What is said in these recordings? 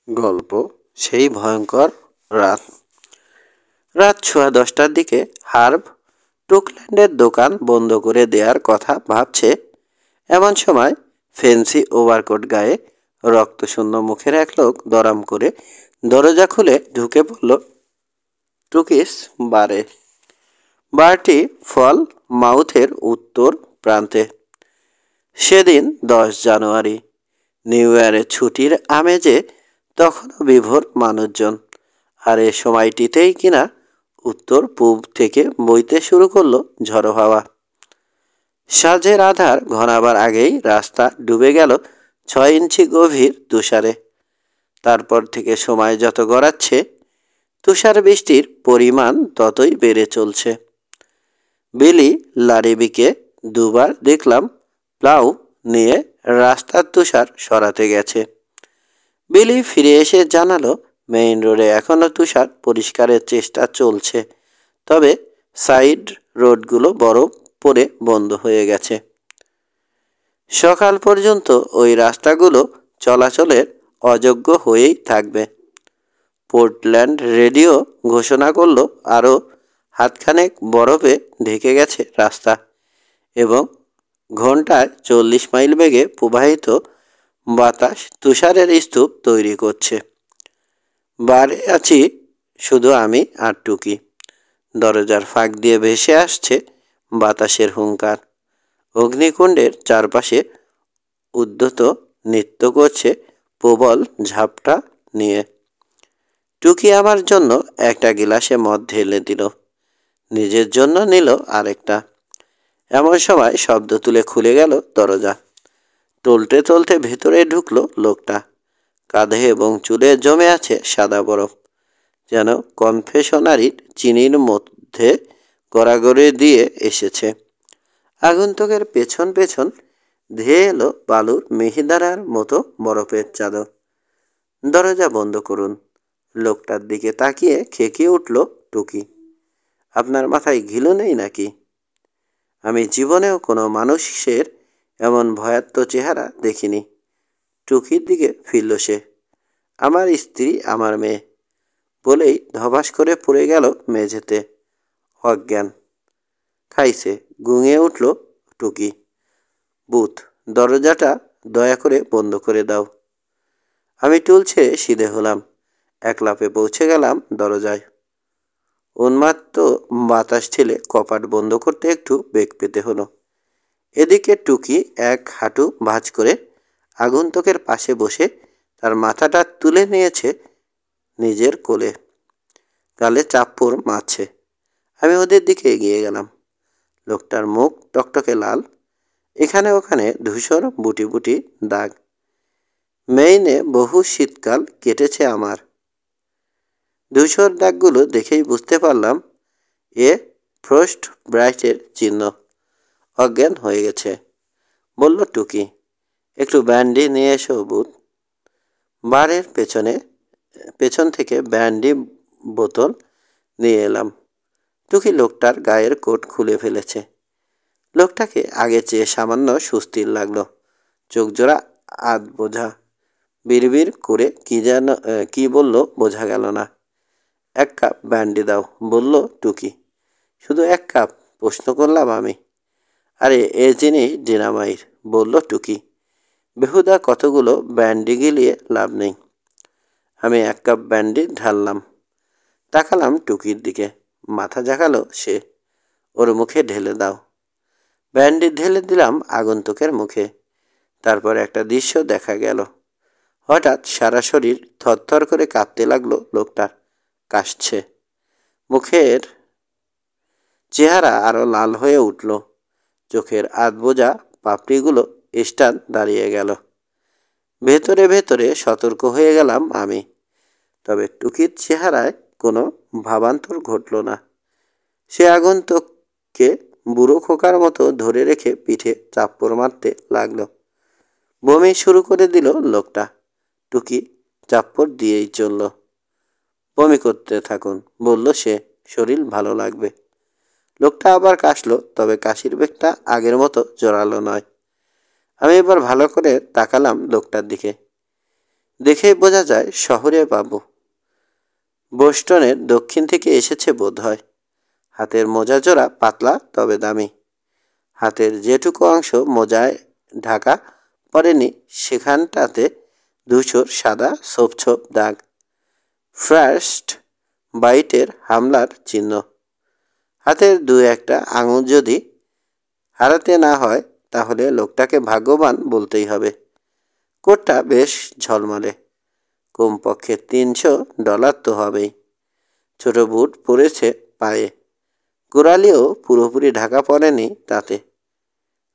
গল্প সেই ভয়ঙ্কর রাত। রাত সোয়া 10টার দিকে হার্ব টুকল্যান্ডের দোকান বন্ধ করে দেওয়ার কথা ভাবছে। এমন সময় ফেন্সি ওভারকোট গায়ে রক্তশূন্য মুখের এক লোক দরাম করে দরজা খুলে ঢুকে পড়ল টুকিস বারে। বারটি ফল মাউথের উত্তর প্রান্তে। সেদিন 10 জানুয়ারি, নিউ ইয়ারের ছুটির আমেজে তখনও বিভোর মানুষজন। আর এ সময়টিতেই কিনা উত্তর পূব থেকে বইতে শুরু করলো ঝড়ো হাওয়া। সাঁঝের আধার ঘনাবার আগেই রাস্তা ডুবে গেল 6 ইঞ্চি গভীর তুষারে। তারপর থেকে সময় যত গড়াচ্ছে তুষার বৃষ্টির পরিমাণ ততই বেড়ে চলছে। বিলি লারিবিকে দুবার দেখলাম প্লাউ নিয়ে রাস্তার তুষার সরাতে গেছে। বিলি ফিরে এসে জানালো মেইন রোডে এখনও তুষার পরিষ্কারের চেষ্টা চলছে, তবে সাইড রোডগুলো বরফ পড়ে বন্ধ হয়ে গেছে। সকাল পর্যন্ত ওই রাস্তাগুলো চলাচলের অযোগ্য হয়েই থাকবে। পোর্টল্যান্ড রেডিও ঘোষণা করলো আরও হাতখানেক বরফে ঢেকে গেছে রাস্তা এবং ঘন্টায় 40 মাইল বেগে প্রবাহিত বাতাস তুষারের স্তূপ তৈরি করছে। বারে আছি শুধু আমি আর টুকি। দরজার ফাঁক দিয়ে ভেসে আসছে বাতাসের হুঙ্কার। অগ্নিকুণ্ডের চারপাশে উদ্ধত নৃত্য করছে প্রবল ঝাপটা নিয়ে। টুকি আমার জন্য একটা গিলাসে মদ ঢেলে দিল, নিজের জন্য নিল আরেকটা। এমন সময় শব্দ তুলে খুলে গেল দরজা। টলতে টলতে ভেতরে ঢুকলো লোকটা। কাঁধে এবং চুলে জমে আছে সাদা বরফ, যেন কনফেশনারির চিনির মধ্যে গড়াগড়ি দিয়ে এসেছে। আগন্তুকের পেছন পেছন ধেয়ে এলো বালুর মিহিদারার মতো বরফের চাদর। দরজা বন্ধ করুন। লোকটার দিকে তাকিয়ে খেকিয়ে উঠল টুকি। আপনার মাথায় ঘিলু নেই নাকি? আমি জীবনেও কোনো মানুষের এমন ভয়াত্ম চেহারা দেখিনি। টুকির দিকে ফিরল সে। আমার স্ত্রী, আমার মেয়ে বলেই ধবাস করে পড়ে গেল মেঝেতে অজ্ঞান। খাইছে, গুঙিয়ে উঠল টুকি। বুথ, দরজাটা দয়া করে বন্ধ করে দাও। আমি টুল ছেড়ে সিধে হলাম। এক লাফে পৌঁছে গেলাম দরজায়। উন্মাত্ত বাতাস ঠেলে কপাট বন্ধ করতে একটু বেগ পেতে হলো। এদিকে টুকি এক হাঁটু ভাঁজ করে আগন্তুকের পাশে বসে তার মাথাটা তুলে নিয়েছে নিজের কোলে। গালে চাপ্পড় মারছে। আমি ওদের দিকে এগিয়ে গেলাম। লোকটার মুখ টকটকে লাল, এখানে ওখানে ধূসর বুটি বুটি দাগ। মেইনে বহু শীতকাল কেটেছে আমার। ধূসর দাগগুলো দেখেই বুঝতে পারলাম এ ফ্রস্ট ব্রাইটের চিহ্ন। অজ্ঞান হয়ে গেছে, বলল টুকি। একটু ব্যান্ডি নিয়ে এসো বুথ। বারের পেছন থেকে ব্যান্ডি বোতল নিয়ে এলাম। টুকি লোকটার গায়ের কোট খুলে ফেলেছে। লোকটাকে আগে চেয়ে সামান্য সুস্থির লাগলো। চোখ জোড়া আধ বোঝা, বিড়বিড় করে কি বলল বোঝা গেল না। 1 কাপ ব্যান্ডি দাও, বলল টুকি। শুধু 1 কাপ? প্রশ্ন করলাম আমি। আরে এ জিনিস ডিনামাইট, বলল টুকি। বেহুদা কতগুলো ব্যান্ডি গিলিয়ে লাভ নেই। আমি 1 কাপ ব্যান্ডি ঢাললাম। তাকালাম টুকির দিকে। মাথা ঝাঁকালো সে। ওর মুখে ঢেলে দাও। ব্যান্ডি ঢেলে দিলাম আগন্তুকের মুখে। তারপর একটা দৃশ্য দেখা গেল। হঠাৎ সারা শরীর থরথর করে কাঁপতে লাগলো লোকটার। কাশছে। মুখের চেহারা আরো লাল হয়ে উঠল। চোখের আধবোজা পাপড়িগুলো স্টান দাঁড়িয়ে গেল। ভেতরে ভেতরে সতর্ক হয়ে গেলাম আমি। তবে টুকির চেহারায় কোনো ভাবান্তর ঘটল না। সে আগন্তুককে বুড়ো খোকার মতো ধরে রেখে পিঠে চাপ্পড় মারতে লাগলো। বমি শুরু করে দিল লোকটা। টুকি চাপ্পড় দিয়েই চলল। বমি করতে থাকুন, বলল সে, শরীর ভালো লাগবে। লোকটা আবার কাশলো, তবে কাশির বেগটা আগের মতো জোরালো নয়। আমি এবার ভালো করে তাকালাম লোকটার দিকে। দেখেই বোঝা যায় শহরে বাবু। বোস্টনের দক্ষিণ থেকে এসেছে বোধ হয়। হাতের মোজা জোড়া পাতলা তবে দামি। হাতের যেটুকু অংশ মোজায় ঢাকা পড়েনি সেখানটাতে ধূসর সাদা ছোপ ছোপ দাগ। ফার্স্ট বাইটের হামলার চিহ্ন। হাতের দু একটা আঙুল যদি হারাতে না হয় তাহলে লোকটাকে ভাগ্যবান বলতেই হবে। কোটটা বেশ ঝলমলে, কমপক্ষে $300 তো হবেই। ছোট বুট পরেছে পায়ে, গোড়ালিও পুরোপুরি ঢাকা পড়েনি তাতে।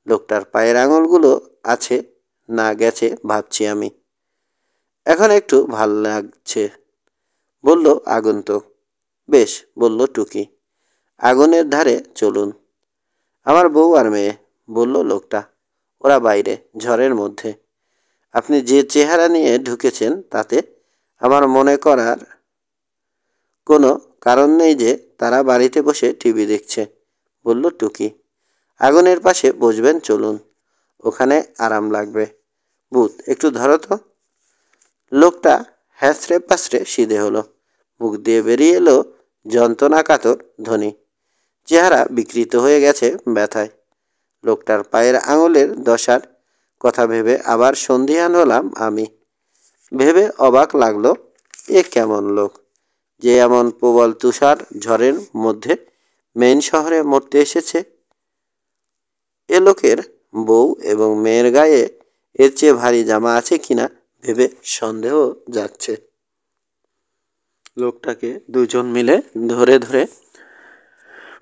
লোকটার পায়ের আঙুলগুলো আছে না গেছে ভাবছি আমি। এখন একটু ভাল লাগছে, বলল আগন্তুক। বেশ, বলল টুকি। আগুনের ধারে চলুন। আমার বউ আর মেয়ে, বলল লোকটা। ওরা বাইরে, ঝড়ের মধ্যে। আপনি যে চেহারা নিয়ে ঢুকেছেন তাতে আমার মনে করার কোনো কারণ নেই যে তারা বাড়িতে বসে টিভি দেখছে, বলল টুকি। আগুনের পাশে বসবেন চলুন, ওখানে আরাম লাগবে। ভূত, একটু ধরো তো। লোকটা হ্যাঁচড়ে পাঁচড়ে সিধে হলো। মুখ দিয়ে বেরিয়ে এলো যন্ত্রণা কাতর ধ্বনি। চেহারা বিকৃত হয়ে গেছে ব্যথায়। লোকটার পায়ের আঙুলের দশার কথা ভেবে আবার সন্ধিহান হলাম আমি। ভেবে অবাক লাগলো, এ কেমন লোক যে এমন প্রবল তুষার ঝড়ের মধ্যে মেইন শহরে মরতে এসেছে। এ লোকের বউ এবং মেয়ের গায়ে এর চেয়ে ভারী জামা আছে কিনা ভেবে সন্দেহ যাচ্ছে। লোকটাকে দুজন মিলে ধরে ধরে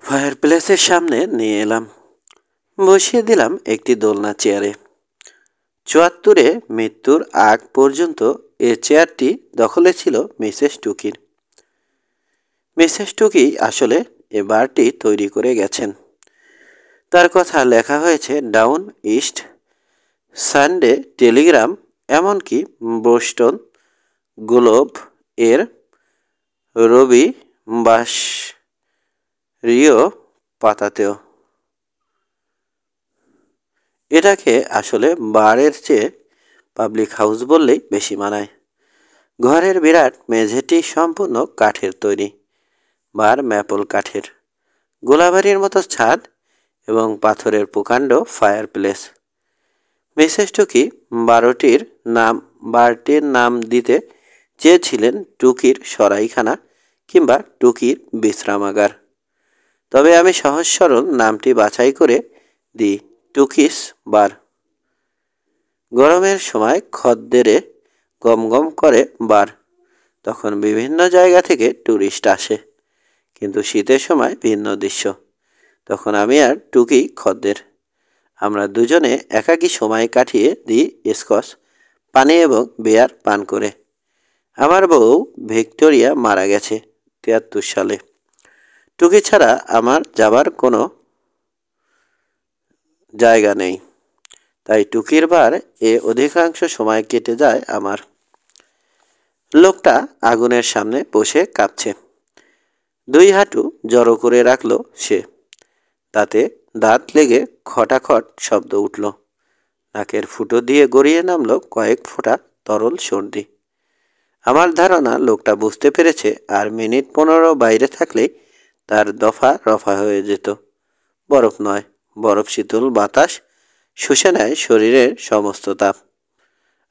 ফায়ার প্লেসের সামনে নিয়ে এলাম। বসিয়ে দিলাম একটি দোলনা চেয়ারে। ৭৪-এ মৃত্যুর আগ পর্যন্ত এ চেয়ারটি দখলে ছিল মিসেস টুকির। মিসেস টুকি আসলে এ বারটি তৈরি করে গেছেন। তার কথা লেখা হয়েছে ডাউন ইস্ট, সানডে টেলিগ্রাম, এমনকি বোস্টন গ্লোব এর রবিবাসরীয় পাতাতেও। এটাকে আসলে বারের চেয়ে পাবলিক হাউস বললেই বেশি মানায়। ঘরের বিরাট মেঝেটি সম্পূর্ণ কাঠের তৈরি, বার ম্যাপল কাঠের, গোলাবাড়ির মতো ছাদ এবং পাথরের প্রকাণ্ড ফায়ার প্লেস। মিসেস টুকি বারটির নাম দিতে চেয়েছিলেন টুকির সরাইখানা কিংবা টুকির বিশ্রামাগার। তবে আমি সহজ সরল নামটি বাছাই করে দিই, টুকিস বার। গরমের সময় খদ্দেরে গমগম করে বার, তখন বিভিন্ন জায়গা থেকে টুরিস্ট আসে। কিন্তু শীতের সময় ভিন্ন দৃশ্য, তখন আমি আর টুকি খদ্দের। আমরা দুজনে একাকী সময় কাটিয়ে দিই স্কচ পানি এবং বিয়ার পান করে। আমার বউ ভিক্টোরিয়া মারা গেছে ৭৩ সালে। টুকি ছাড়া আমার যাবার কোনো জায়গা নেই, তাই টুকির বার এ অধিকাংশ সময় কেটে যায় আমার। লোকটা আগুনের সামনে বসে কাঁপছে। দুই হাঁটু জড়ো করে রাখলো সে। তাতে দাঁত লেগে খটাখট শব্দ উঠল। নাকের ফুটো দিয়ে গড়িয়ে নামলো কয়েক ফোঁটা তরল সর্দি। আমার ধারণা লোকটা বুঝতে পেরেছে আর মিনিট 15 বাইরে থাকলেই তার দফা রফা হয়ে যেত। বরফ নয়, বরফ শীতল বাতাস শুষে নেয় শরীরের সমস্ত তাপ।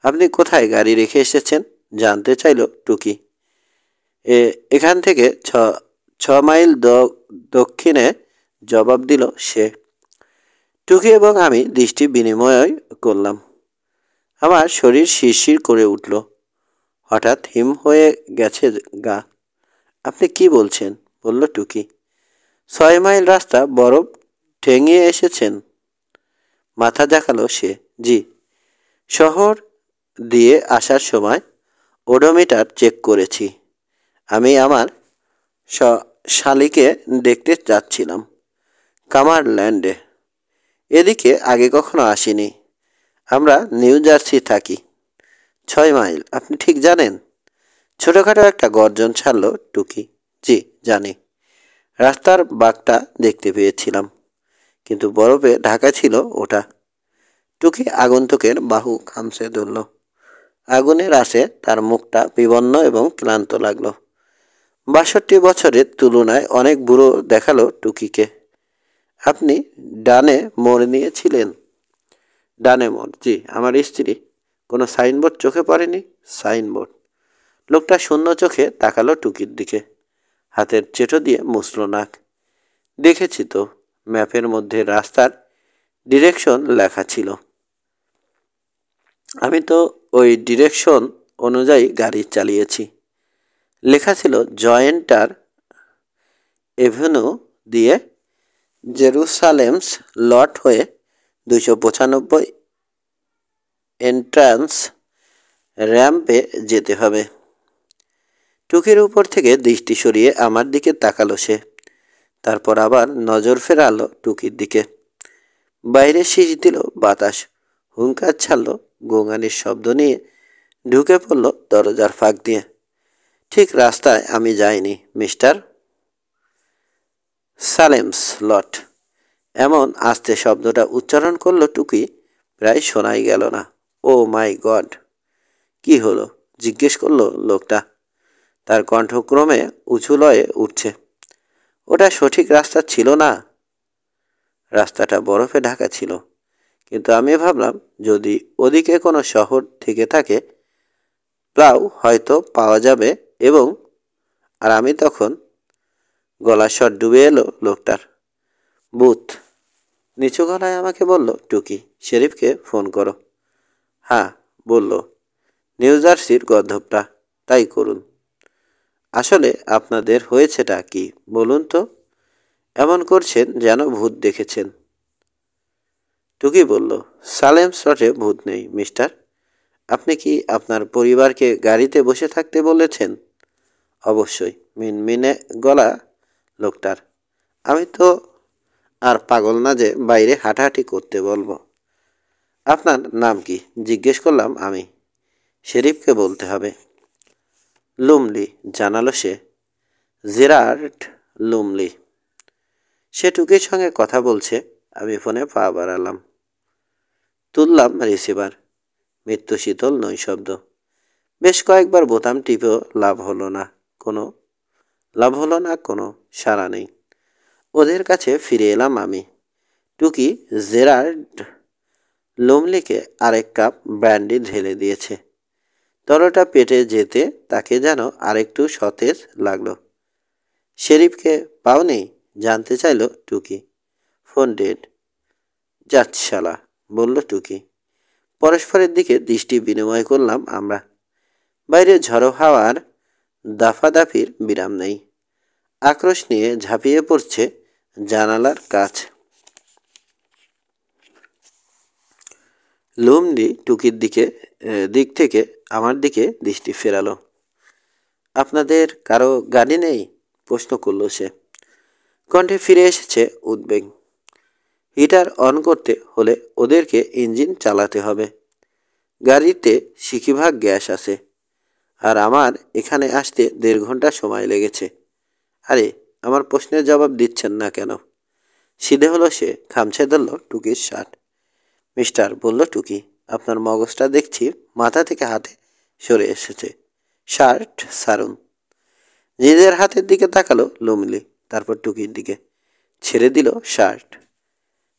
আপনি কোথায় গাড়ি রেখে এসেছেন জানতে চাইল টুকি। এখান থেকে 6 মাইল দক্ষিণে, জবাব দিল সে। টুকি এবং আমি দৃষ্টি বিনিময় করলাম। আমার শরীর শিরশির করে উঠল। হঠাৎ হিম হয়ে গেছে গা। আপনি কি বলছেন, বলল টুকি। 6 মাইল রাস্তা বরফ ঠেঙিয়ে এসেছেন? মাথা জাকালো সে। জি। শহর দিয়ে আসার সময় ওডোমিটার চেক করেছি। আমি আমার শালিকে দেখতে যাচ্ছিলাম কামারল্যান্ডে। এদিকে আগে কখনো আসিনি। আমরা নিউ জার্সি থাকি। 6 মাইল আপনি ঠিক জানেন? ছোটোখাটো একটা গর্জন ছাড়ল টুকি। জি, জানি। রাস্তার বাঁকটা দেখতে পেয়েছিলাম, কিন্তু বরফে ঢাকা ছিল ওটা। টুকি আগন্তুকের বাহু খামচে ধরল। আগুনের আশে তার মুখটা বিবর্ণ এবং ক্লান্ত লাগলো। 62 বছরের তুলনায় অনেক বুড়ো দেখালো টুকিকে। আপনি ডানে মোড় নিয়েছিলেন? ডানে মোড়, জি। আমার স্ত্রী? কোনো সাইনবোর্ড চোখে পড়েনি? সাইনবোর্ড। লোকটা শূন্য চোখে তাকালো টুকির দিকে, হাতের চেটো দিয়ে মুছল নাক। দেখেছি তো, ম্যাপের মধ্যে রাস্তার ডিরেকশন লেখা ছিল। আমি তো ওই ডিরেকশন অনুযায়ী গাড়ি চালিয়েছি। লেখা ছিল জয়েন্টার এভিনিউ দিয়ে জেরুসালেমস লট হয়ে 295 এন্ট্রান্স র্যাম্পে যেতে হবে। টুকির উপর থেকে দৃষ্টি সরিয়ে আমার দিকে তাকালো সে। তারপর আবার নজর ফেরালো টুকির দিকে। বাইরে শীষ দিল বাতাস, হুঙ্কার ছাড়ল, গোঙানির শব্দ নিয়ে ঢুকে পড়ল দরজার ফাঁক দিয়ে। ঠিক রাস্তায় আমি যাইনি, মিস্টার। সালেমস লট, এমন আস্তে শব্দটা উচ্চারণ করলো টুকি, প্রায় শোনাই গেল না। ও মাই গড! কি হলো? জিজ্ঞেস করলো লোকটা। তার কণ্ঠক্রমে উঁচু লয়ে উঠছে। ওটা সঠিক রাস্তা ছিল না। রাস্তাটা বরফে ঢাকা ছিল, কিন্তু আমি ভাবলাম যদি ওদিকে কোনো শহর থেকে থাকে প্লাউ হয়তো পাওয়া যাবে। এবং আর আমি তখন গলা স্বর ডুবে এলো লোকটার। বুথ, নিচু গলায় আমাকে বলল টুকি। শেরিফকে ফোন করো। হ্যাঁ, বলল নিউ জার্সির গর্ধবটা। তাই করুন। আসলে আপনাদের হয়েছেটা কি বলুন তো? এমন করছেন যেন ভূত দেখেছেন। টুকি বলল, সালেম স্লটে ভূত নেই, মিস্টার। আপনি কি আপনার পরিবারকে গাড়িতে বসে থাকতে বলেছেন? অবশ্যই, মিনমিনে গলা লোকটার। আমি তো আর পাগল না যে বাইরে হাঁটাহাঁটি করতে বলবো। আপনার নাম কি জিজ্ঞেস করলাম আমি। শেরিফকে বলতে হবে। লুমলি, জানালো সে। Gerard Lumley. সে টুকির সঙ্গে কথা বলছে। আমি ফোনে পা বাড়ালাম, তুললাম রিসিভার। মৃত্যু শীতল নৈশব্দ। বেশ কয়েকবার বোতাম টিপেও লাভ হলো না। কোনো সাড়া নেই। ওদের কাছে ফিরে এলাম আমি। টুকি জেরার্ড লুমলিকে আরেক কাপ ব্র্যান্ডি ঢেলে দিয়েছে। তরটা পেটে যেতে তাকে যেন আরেকটু সতেজ লাগলো। শেরিফকে পাওনি? জানতে চাইল টুকি। Phone dead. যাচ্ছি শালা, বলল টুকি। পরস্পরের দিকে দৃষ্টি বিনিময় করলাম আমরা। বাইরে ঝড়ো হাওয়ার দাফাদাফির বিরাম নেই। আক্রোশ নিয়ে ঝাঁপিয়ে পড়ছে জানালার কাছ। লুমলি টুকির দিক থেকে আমার দিকে দৃষ্টি ফেরালো। আপনাদের কারো গাড়ি নেই? প্রশ্ন করল সে। কণ্ঠে ফিরে এসেছে উদ্বেগ। হিটার অন করতে হলে ওদেরকে ইঞ্জিন চালাতে হবে। গাড়িতে সিকিভাগ গ্যাস আছে, আর আমার এখানে আসতে 1.5 ঘন্টা সময় লেগেছে। আরে, আমার প্রশ্নের জবাব দিচ্ছেন না কেন? সিধে হলো সে, খামছে ধরল টুকির শার্ট। মিস্টার, বলল টুকি, আপনার মগজটা দেখছি মাথা থেকে হাতে সরে এসেছে। শার্ট সারুন। নিজের হাতের দিকে তাকালো লুমলি, তারপর টুকির দিকে। ছেড়ে দিল শার্ট।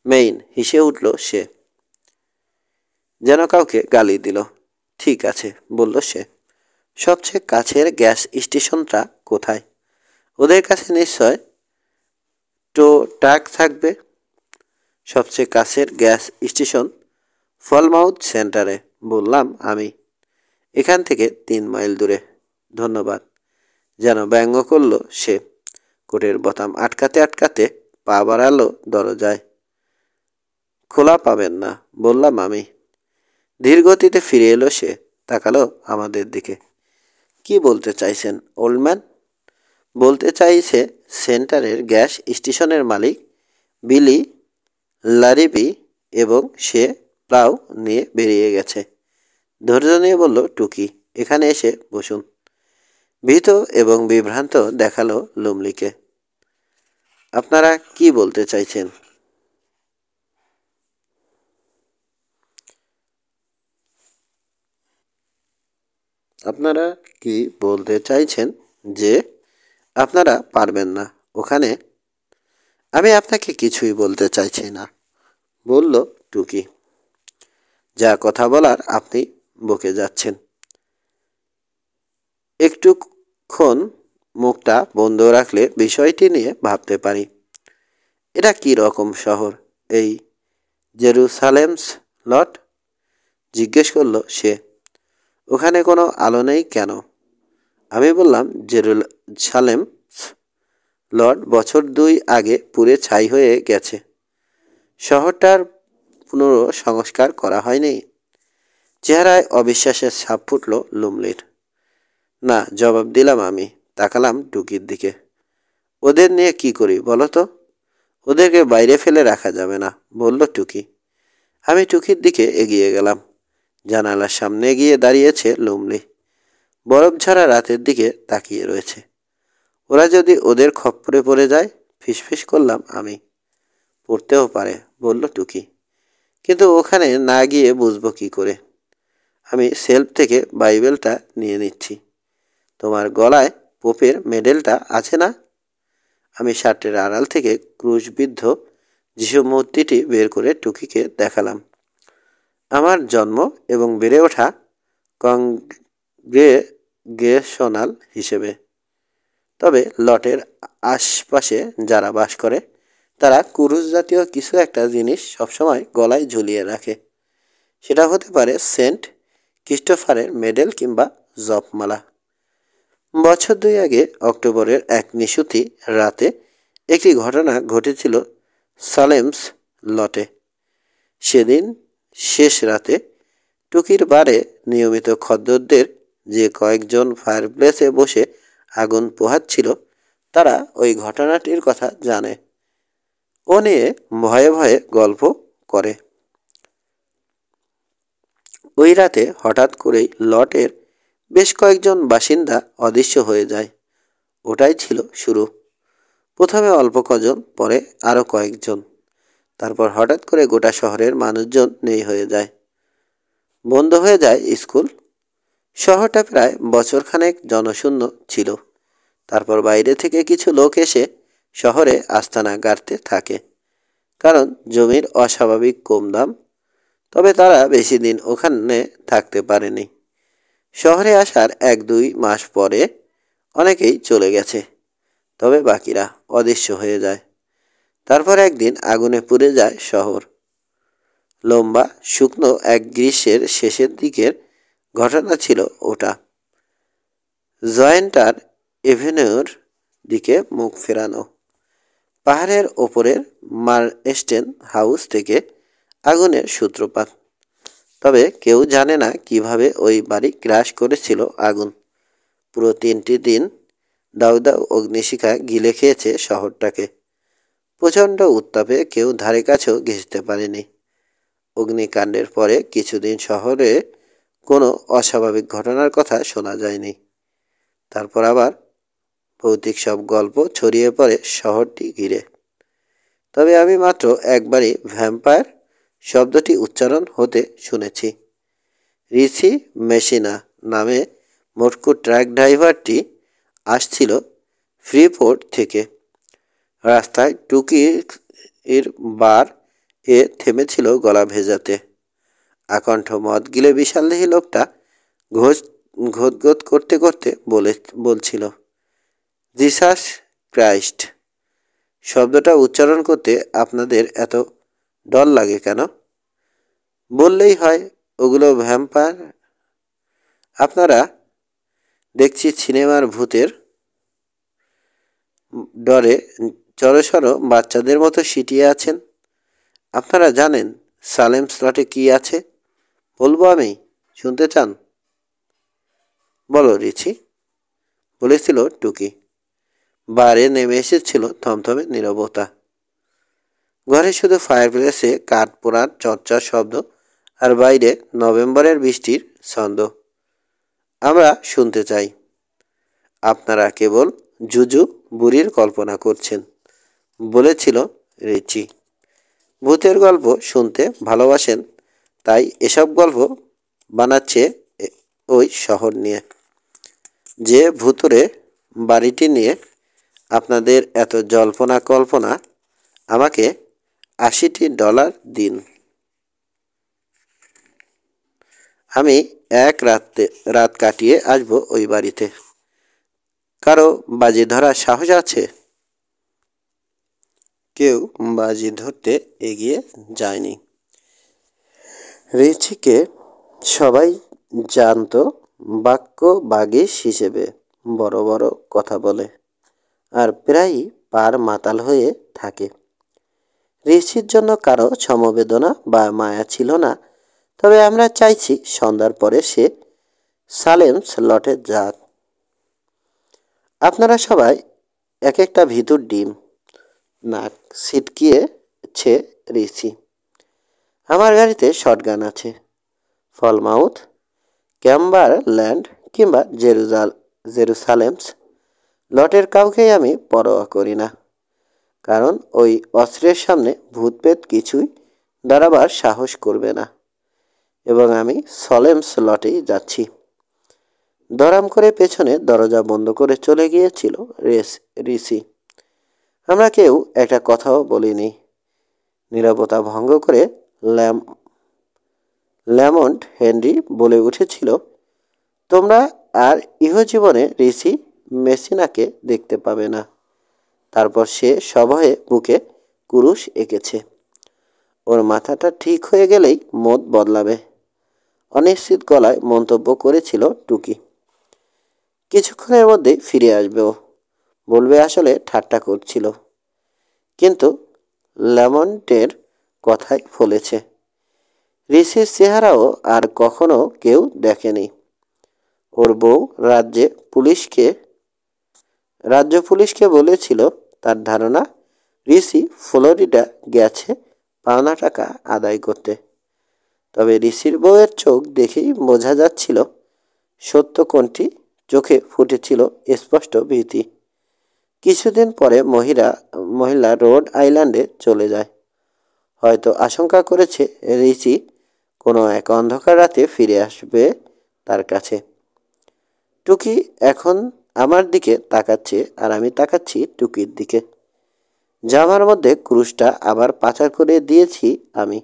মেইন, হেসে উঠল সে, যেন কাউকে গালি দিল। ঠিক আছে, বলল সে। সবচেয়ে কাছের গ্যাস স্টেশনটা কোথায়? ওদের কাছে নিশ্চয় টো ট্রাক থাকবে। সবচেয়ে কাছের গ্যাস স্টেশন ফলমাউথ সেন্টারে, বললাম আমি। এখান থেকে 3 মাইল দূরে। ধন্যবাদ, যেন ব্যঙ্গ করল সে। কোটের বোতাম আটকাতে আটকাতে পা বাড়ালো দরজায়। খোলা পাবেন না, বললাম আমি। ধীর গতিতে ফিরে এলো সে, তাকালো আমাদের দিকে। কি বলতে চাইছেন ওল্ড ম্যান? বলতে চাইছে সেন্টারের গ্যাস স্টেশনের মালিক বিলি লারিবি, এবং সে প্লাউ নিয়ে বেরিয়ে গেছে। ধৈর্য নিয়ে বলল টুকি, এখানে এসে বসুন। ভীত এবং বিভ্রান্ত দেখালো লুমলিকে। আপনারা কি বলতে চাইছেন? আপনারা কি বলতে চাইছেন যে আপনারা পারবেন না ওখানে? আমি আপনাকে কিছুই বলতে চাইছি না, বলল টুকি। যা কথা বলার আপনি বকে যাচ্ছেন। একটুক্ষণ মুখটা বন্ধ রাখলে বিষয়টি নিয়ে ভাবতে পারি। এটা কি রকম শহর এই জেরুসালেমস লট? জিজ্ঞেস করলো সে। ওখানে কোনো আলো নেই কেন? আমি বললাম, জেরুসালেম লর্ড বছর 2 আগে পুড়ে ছাই হয়ে গেছে। শহরটার পুনঃসংস্কার করা হয়নি। চেহারায় অবিশ্বাসের ছাপ ফুটল লুমলির। না, জবাব দিলাম আমি। তাকালাম টুকির দিকে। ওদের নিয়ে কি করি বলো তো? ওদেরকে বাইরে ফেলে রাখা যাবে না, বলল টুকি। আমি টুকির দিকে এগিয়ে গেলাম। জানালার সামনে গিয়ে দাঁড়িয়েছে লুমলি। বরফ ঝরা রাতের দিকে তাকিয়ে রয়েছে। ওরা যদি ওদের খপ্পরে পড়ে যায়, ফিসফিস করলাম আমি। পড়তেও পারে, বলল টুকি। কিন্তু ওখানে না গিয়ে বুঝবো কি করে? আমি সেলফ থেকে বাইবেলটা নিয়ে নিচ্ছি। তোমার গলায় পোপের মেডেলটা আছে না? আমি শার্টের আড়াল থেকে ক্রুশবিদ্ধ যিশু মূর্তিটি বের করে টুকিকে দেখালাম। আমার জন্ম এবং বেড়ে ওঠা কংগ্রেগেশনাল হিসেবে। তবে লটের আশপাশে যারা বাস করে তারা কুরুশ জাতীয় কিছু একটা জিনিস সবসময় গলায় ঝুলিয়ে রাখে। সেটা হতে পারে সেন্ট ক্রিস্টোফারের মেডেল কিংবা জপমালা। বছর 2 আগে অক্টোবরের এক নিশুতি রাতে একটি ঘটনা ঘটেছিল সালেমস লটে। সেদিন শেষ রাতে টুকির বারে নিয়মিত খদ্দরদের যে কয়েকজন ফায়ারপ্লেসে বসে আগুন পোহাচ্ছিল তারা ওই ঘটনাটির কথা জানে। ও নিয়ে ভয়ে ভয়ে গল্প করে। ওই রাতে হঠাৎ করেই লটের বেশ কয়েকজন বাসিন্দা অদৃশ্য হয়ে যায়। ওটাই ছিল শুরু। প্রথমে অল্প কজন, পরে আরও কয়েকজন। তারপর হঠাৎ করে গোটা শহরের মানুষজন নেই হয়ে যায়। বন্ধ হয়ে যায় স্কুল। শহরটা প্রায় বছরখানেক জনশূন্য ছিল। তারপর বাইরে থেকে কিছু লোক এসে শহরে আস্তানা গাড়তে থাকে, কারণ জমির অস্বাভাবিক কম দাম। তবে তারা বেশি দিন ওখানে থাকতে পারেনি। শহরে আসার 1-2 মাস পরে অনেকেই চলে গেছে, তবে বাকিরা অদৃশ্য হয়ে যায়। তারপর একদিন আগুনে পুড়ে যায় শহর। লম্বা শুকনো এক গ্রীষ্মের শেষের দিকের ঘটনা ছিল ওটা। জয়েন্টার এভিনিউর দিকে মুখ ফেরানো। পাহাড়ের ওপরের মারস্টেন হাউস থেকে আগুনের সূত্রপাত। তবে কেউ জানে না কিভাবে ওই বাড়ি গ্রাস করেছিল আগুন। পুরো 3টি দিন দাউ দাউ অগ্নিশিখা গিলে খেয়েছে শহরটাকে। প্রচণ্ড উত্তাপে কেউ ধারে কাছেও ঘেঁষতে পারেনি। অগ্নিকাণ্ডের পরে কিছুদিন শহরে কোনো অস্বাভাবিক ঘটনার কথা শোনা যায়নি। তারপর আবার ভৌতিক সব গল্প ছড়িয়ে পড়ে শহরটি ঘিরে। তবে আমি মাত্র একবারই ভ্যাম্পায়ার শব্দটি উচ্চারণ হতে শুনেছি। রিসি মেশিনা নামে মোটকু ট্রাক ড্রাইভারটি আসছিল ফ্রিপোর্ট থেকে। রাস্তায় টুকির বার এ থেমেছিল গলা ভেজাতে। আকণ্ঠ মদ গিলে বিশালদেহী লোকটা ঘোতঘোত করতে করতে বলছিল, জিসাস ক্রাইস্ট। শব্দটা উচ্চারণ করতে আপনাদের এত ডর লাগে কেন? বললেই হয় ওগুলো ভ্যাম্পায়ার। আপনারা দেখছি সিনেমার ভূতের ডরে জড়সড় বাচ্চাদের মতো সিটিয়ে আছেন। আপনারা জানেন সালেম স্লটে কি আছে? বলবো আমি, শুনতে চান? বলো রিচি, বলেছিল টুকি। বারে নেমে এসেছিল থমথমে নীরবতা। ঘরে শুধু ফায়ারপ্লেসে কাঠ পোড়ার চর্চার শব্দ আর বাইরে নভেম্বরের বৃষ্টির ছন্দ। আমরা শুনতে চাই। আপনারা কেবল জুজু বুড়ির কল্পনা করছেন, বলেছিল রিচি। ভূতের গল্প শুনতে ভালোবাসেন, তাই এসব গল্প বানাচ্ছে ওই শহর নিয়ে। যে ভুতুরে বাড়িটি নিয়ে আপনাদের এত জল্পনা কল্পনা, আমাকে $80 দিন। আমি রাত কাটিয়ে আসব ওই বাড়িতে। কারো বাজি ধরার সাহস আছে? কেউ বাজি ধরতে এগিয়ে যায়নি। রিচিকে সবাই জানত বাক্য বাগিশ হিসেবে, বড় বড় কথা বলে আর প্রায়ই পার মাতাল হয়ে থাকে। ঋষির জন্য কারো সমবেদনা বা মায়া ছিল না, তবে আমরা চাইছি সন্ধ্যার পরে সে সালেমস লটে যাক। আপনারা সবাই এক একটা ভিতর ডিম। নাক ছিটকিয়েছে ঋষি। আমার গাড়িতে শটগান আছে। ফলমাউথ, ক্যাম্বারল্যান্ড কিংবা জেরুসালেমস লটের কাউকেই আমি পরোয়া করি না, কারণ ওই অস্ত্রের সামনে ভূতপেত কিছুই দাঁড়াবার সাহস করবে না। এবং আমি সলেমস লটেই যাচ্ছি। দরাম করে পেছনে দরজা বন্ধ করে চলে গিয়েছিল ঋষি। আমরা কেউ একটা কথাও বলিনি। নীরবতা ভঙ্গ করে ল্যামন্ট হেনরি বলে উঠেছিল, তোমরা আর ইহজীবনে ঋষি মেসিনাকে দেখতে পাবে না। তারপর সে সভয়ে বুকে কুরুশ এঁকেছে। ওর মাথাটা ঠিক হয়ে গেলেই মত বদলাবে। অনিশ্চিত গলায় মন্তব্য করেছিল টুকি। কিছুক্ষণের মধ্যেই ফিরে আসবে ও। বলবে আসলে ঠাট্টা করছিল। কিন্তু ল্যামন্টের কথাই ফলেছে। ঋষির চেহারাও আর কখনো কেউ দেখেনি। ওর বউ রাজ্য পুলিশকে বলেছিল তার ধারণা ঋষি ফ্লোরিডা গেছে পাওনা টাকা আদায় করতে। তবে ঋষির বউয়ের চোখ দেখেই বোঝা যাচ্ছিল সত্য কোনটি। চোখে ফুটেছিল স্পষ্ট ভীতি। কিছুদিন পরে মহিলা রোড আইল্যান্ডে চলে যায়। হয়তো আশঙ্কা করেছে ঋষি কোনো এক অন্ধকার রাতে ফিরে আসবে তার কাছে। টুকি এখন আমার দিকে তাকাচ্ছে আর আমি তাকাচ্ছি টুকির দিকে। জামার মধ্যে ক্রুশটা আবার পাচার করে দিয়েছি আমি।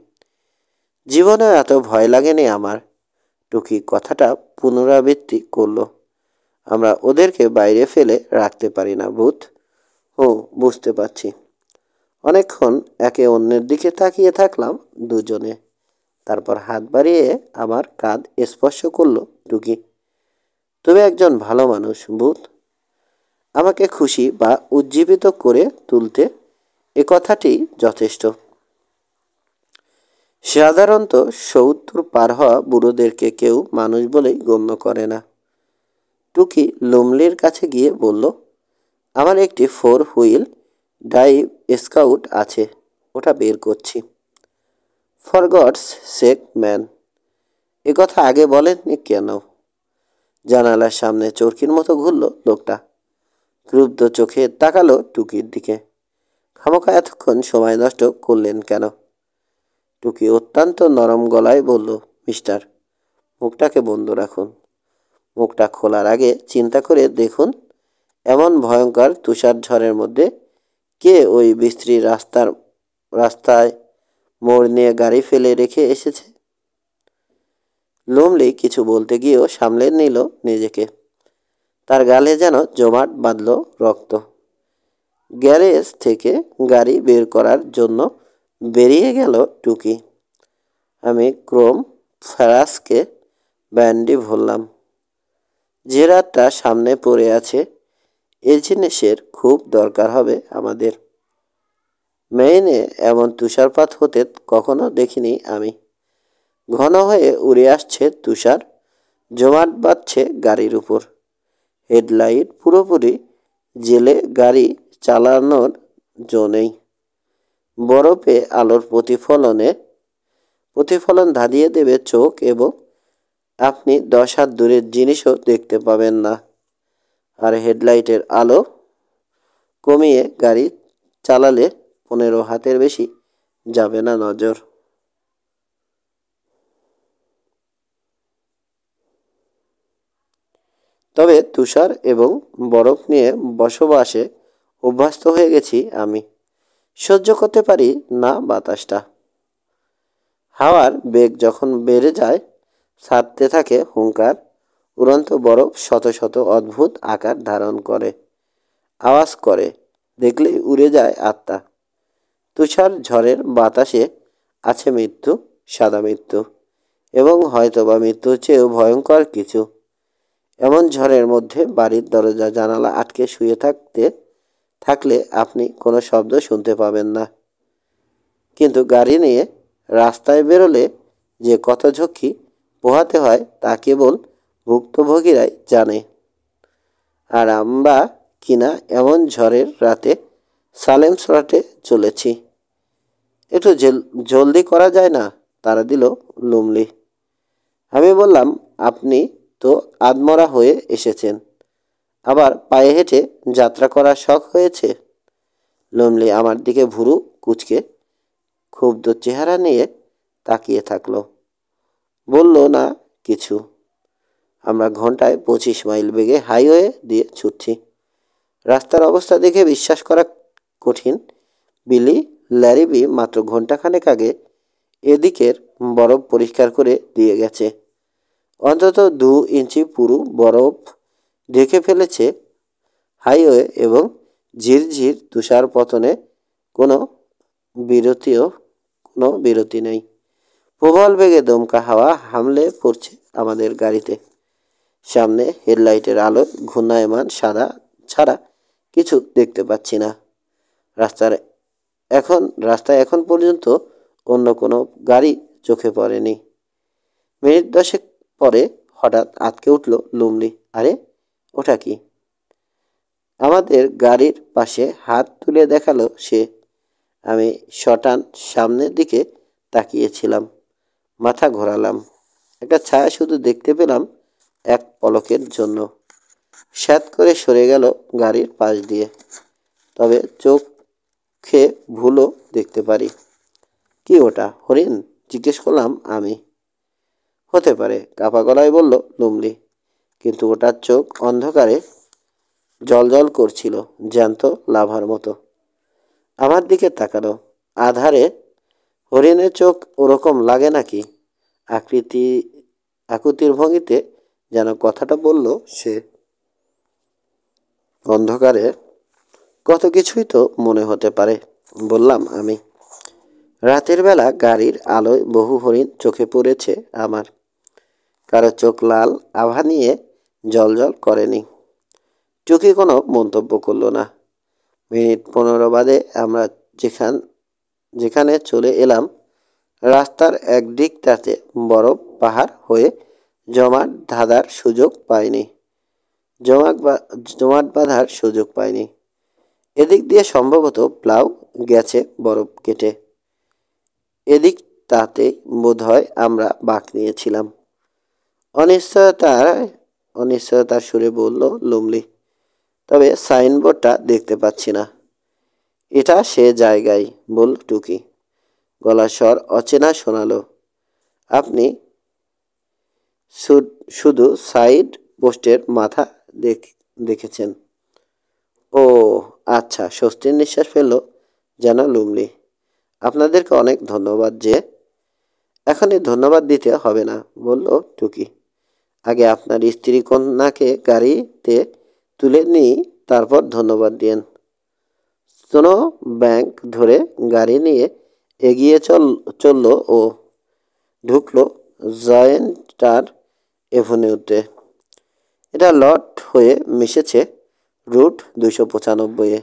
জীবনে এত ভয় লাগেনি আমার। টুকি কথাটা পুনরাবৃত্তি করল। আমরা ওদেরকে বাইরে ফেলে রাখতে পারি না ভূত। ও, বুঝতে পারছি। অনেকক্ষণ একে অন্যের দিকে তাকিয়ে থাকলাম দুজনে। তারপর হাত বাড়িয়ে আমার কাঁধ স্পর্শ করল টুকি। তুমি একজন ভালো মানুষ ভূত। আমাকে খুশি বা উজ্জীবিত করে তুলতে এ কথাটি যথেষ্ট। সাধারণত 70 পার হওয়া বুড়োদেরকে কেউ মানুষ বলেই গণ্য করে না। টুকি লুমলির কাছে গিয়ে বলল, আমার একটি 4 হুইল ড্রাইভ স্কাউট আছে, ওটা বের করছি। ফর গডস সেক ম্যান, এ কথা আগে বলেননি কেন? জানালার সামনে চরকির মতো ঘুরল লোকটা। ক্রুদ্ধ চোখে তাকালো টুকির দিকে। খামোখা এতক্ষণ সময় নষ্ট করলেন কেন? টুকি অত্যন্ত নরম গলায় বলল, মিস্টার, মুখটাকে বন্ধ রাখুন। মুখটা খোলার আগে চিন্তা করে দেখুন, এমন ভয়ঙ্কর তুষার ঝড়ের মধ্যে কে ওই বিশ্রী রাস্তায় মোড় নিয়ে গাড়ি ফেলে রেখে এসেছে? লুমলি কিছু বলতে গিয়েও সামলে নিল নিজেকে। তার গালে যেন জমাট বাঁধল রক্ত। গ্যারেজ থেকে গাড়ি বের করার জন্য বেরিয়ে গেল টুকি। আমি ক্রোম ফ্যারাসকে ব্যান্ডি ভরলাম। যে রাতটা সামনে পড়ে আছে, এ জিনিসের খুব দরকার হবে আমাদের। মেইনে এমন তুষারপাত হতে কখনো দেখিনি আমি। ঘন হয়ে উড়ে আসছে তুষার, জমাট বাঁধছে গাড়ির উপর। হেডলাইট পুরোপুরি জেলে গাড়ি চালানোর জো নেই। বরফে আলোর প্রতিফলন ধাঁধিয়ে দেবে চোখ এবং আপনি 10 হাত দূরের জিনিসও দেখতে পাবেন না। আর হেডলাইটের আলো কমিয়ে গাড়ি চালালে 15 হাতের বেশি যাবে না নজর। তবে তুষার এবং বরফ নিয়ে বসবাসে অভ্যস্ত হয়ে গেছি আমি। সহ্য করতে পারি না বাতাসটা। হাওয়ার বেগ যখন বেড়ে যায়, ছাড়তে থাকে হুঙ্কার। উড়ন্ত বরফ শত শত অদ্ভুত আকার ধারণ করে, আওয়াজ করে, দেখলেই উড়ে যায় আত্মা। তুষার ঝড়ের বাতাসে আছে মৃত্যু, সাদা মৃত্যু, এবং হয়তোবা মৃত্যুর চেয়েও ভয়ঙ্কর কিছু। এমন ঝড়ের মধ্যে বাড়ির দরজা জানালা আটকে শুয়ে থাকলে আপনি কোনো শব্দ শুনতে পাবেন না। কিন্তু গাড়ি নিয়ে রাস্তায় বেরোলে যে কত ঝক্কি পোহাতে হয় তা কেবল ভুক্তভোগীরাই জানে। আর আমরা কিনা এমন ঝড়ের রাতে সালেম স্লটে চলেছি। একটু জলদি করা যায় না? তারা দিল লুমলি। আমি বললাম, আপনি তো আদমরা হয়ে এসেছেন, আবার পায়ে হেঁটে যাত্রা করার শখ হয়েছে? লুমলি আমার দিকে ভুরু কুঁচকে ক্ষুব্ধ চেহারা নিয়ে তাকিয়ে থাকলো, বলল না কিছু। আমরা ঘন্টায় 25 মাইল বেগে হাইওয়ে দিয়ে ছুটছি। রাস্তার অবস্থা দেখে বিশ্বাস করা কঠিন। বিলি ল্যারিবি মাত্র ঘন্টাখানেক আগে এদিকের বরফ পরিষ্কার করে দিয়ে গেছে। অন্তত 2 ইঞ্চি পুরো বরফ ঢেকে ফেলেছে হাইওয়ে, এবং ঝিরঝির তুষার পতনে কোনো বিরতি নেই। প্রবল বেগে দমকা হাওয়া হামলে পড়ছে আমাদের গাড়িতে। সামনে হেডলাইটের আলো ঘূর্ণায়মান সাদা ছাড়া কিছু দেখতে পাচ্ছি না। রাস্তায় এখন পর্যন্ত অন্য কোনো গাড়ি চোখে পড়েনি। মিনিট 10 পরে হঠাৎ আঁতকে উঠল লুমলি। আরে, ওটা কি? আমাদের গাড়ির পাশে হাত তুলে দেখালো সে। আমি শটান সামনের দিকে তাকিয়েছিলাম, মাথা ঘোরালাম। একটা ছায়া শুধু দেখতে পেলাম এক পলকের জন্য। স্যাঁত করে সরে গেল গাড়ির পাশ দিয়ে। তবে চোখে ভুলও দেখতে পারি। কি ওটা, হরিণ? জিজ্ঞেস করলাম আমি। হতে পারে, কাপা গলায় বলল লুমলি। কিন্তু ওটার চোখ অন্ধকারে জলজল করছিল, জ্যান্ত লাভার মতো। আমার দিকে তাকালো। আধারে হরিণের চোখ ওরকম লাগে নাকি? আকুতির ভঙ্গিতে যেন কথাটা বলল সে। অন্ধকারে কত কিছুই তো মনে হতে পারে, বললাম আমি। রাতের বেলা গাড়ির আলোয় বহু হরিণ চোখে পড়েছে আমার। কারো চোখ লাল আভা নিয়ে জলজল করেনি। চোখে কোনো মন্তব্য করলো না। মিনিট 15 বাদে আমরা যেখানে চলে এলাম, রাস্তার একদিকটাতে বরফ পাহাড় হয়ে জমাট বাঁধার সুযোগ পায়নি। এদিক দিয়ে সম্ভবত প্লাউ গেছে বরফ কেটে। এদিকটাতে বোধহয় আমরা বাঁক নিয়েছিলাম। অনিশ্চয়তার সুরে বলল লুমলি। তবে সাইনবোর্ডটা দেখতে পাচ্ছি না। এটা সে জায়গায়, বলল টুকি। গলার স্বর অচেনা শোনালো। আপনি শুধু সাইড পোস্টের মাথা দেখেছেন? ও আচ্ছা, স্বস্তির নিঃশ্বাস ফেলল যেন লুমলি। আপনাদেরকে অনেক ধন্যবাদ। যে এখনই ধন্যবাদ দিতে হবে না, বলল টুকি। আগে আপনার স্ত্রী কন্যাকে গাড়িতে তুলে নিই, তারপর ধন্যবাদ দিয়েন। স্নো ব্যাংক ধরে গাড়ি নিয়ে এগিয়ে চলল ও ঢুকলো জয়েন্টার এভিনিউতে। এটা লট হয়ে মিশেছে রুট 295-এ।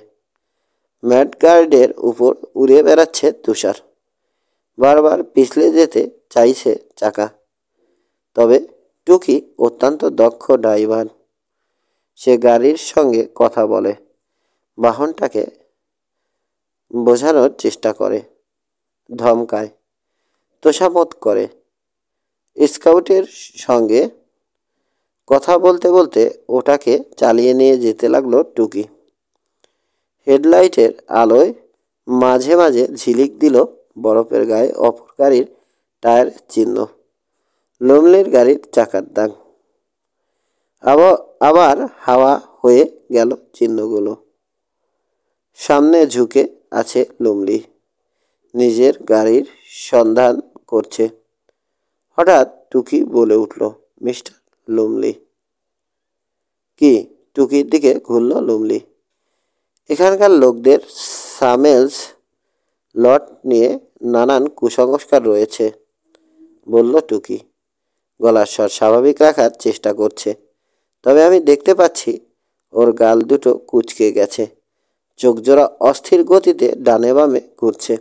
ম্যাডগার্ডের উপর উড়ে বেড়াচ্ছে তুষার। বারবার পিছলে যেতে চাইছে চাকা। তবে টুকি অত্যন্ত দক্ষ ড্রাইভার। সে গাড়ির সঙ্গে কথা বলে, বাহনটাকে বোঝানোর চেষ্টা করে, ধমকায়, তোষামত করে। স্কাউটের সঙ্গে কথা বলতে বলতে ওটাকে চালিয়ে নিয়ে যেতে লাগলো টুকি। হেডলাইটের আলোয় মাঝে মাঝে ঝিলিক দিল বরফের গায়ে অপর গাড়ির টায়ার চিহ্ন, লুমলির গাড়ির চাকার দাগ। আবার হাওয়া হয়ে গেল চিহ্নগুলো। সামনে ঝুঁকে আছে লুমলি, নিজের গাড়ির সন্ধান করছে। হঠাৎ টুকি বলে উঠল, মিস্টার লুমলি। কি? টুকির দিকে ঘুরল লুমলি। এখানকার লোকদের সামেলস লট নিয়ে নানান কুসংস্কার রয়েছে, বলল টুকি। গলার স্বর স্বাভাবিক রাখার চেষ্টা করছে। তবে আমি দেখতে পাচ্ছি ওর গাল দুটো কুঁচকে গেছে, চোখজোড়া অস্থির গতিতে ডানে বামে ঘুরছে।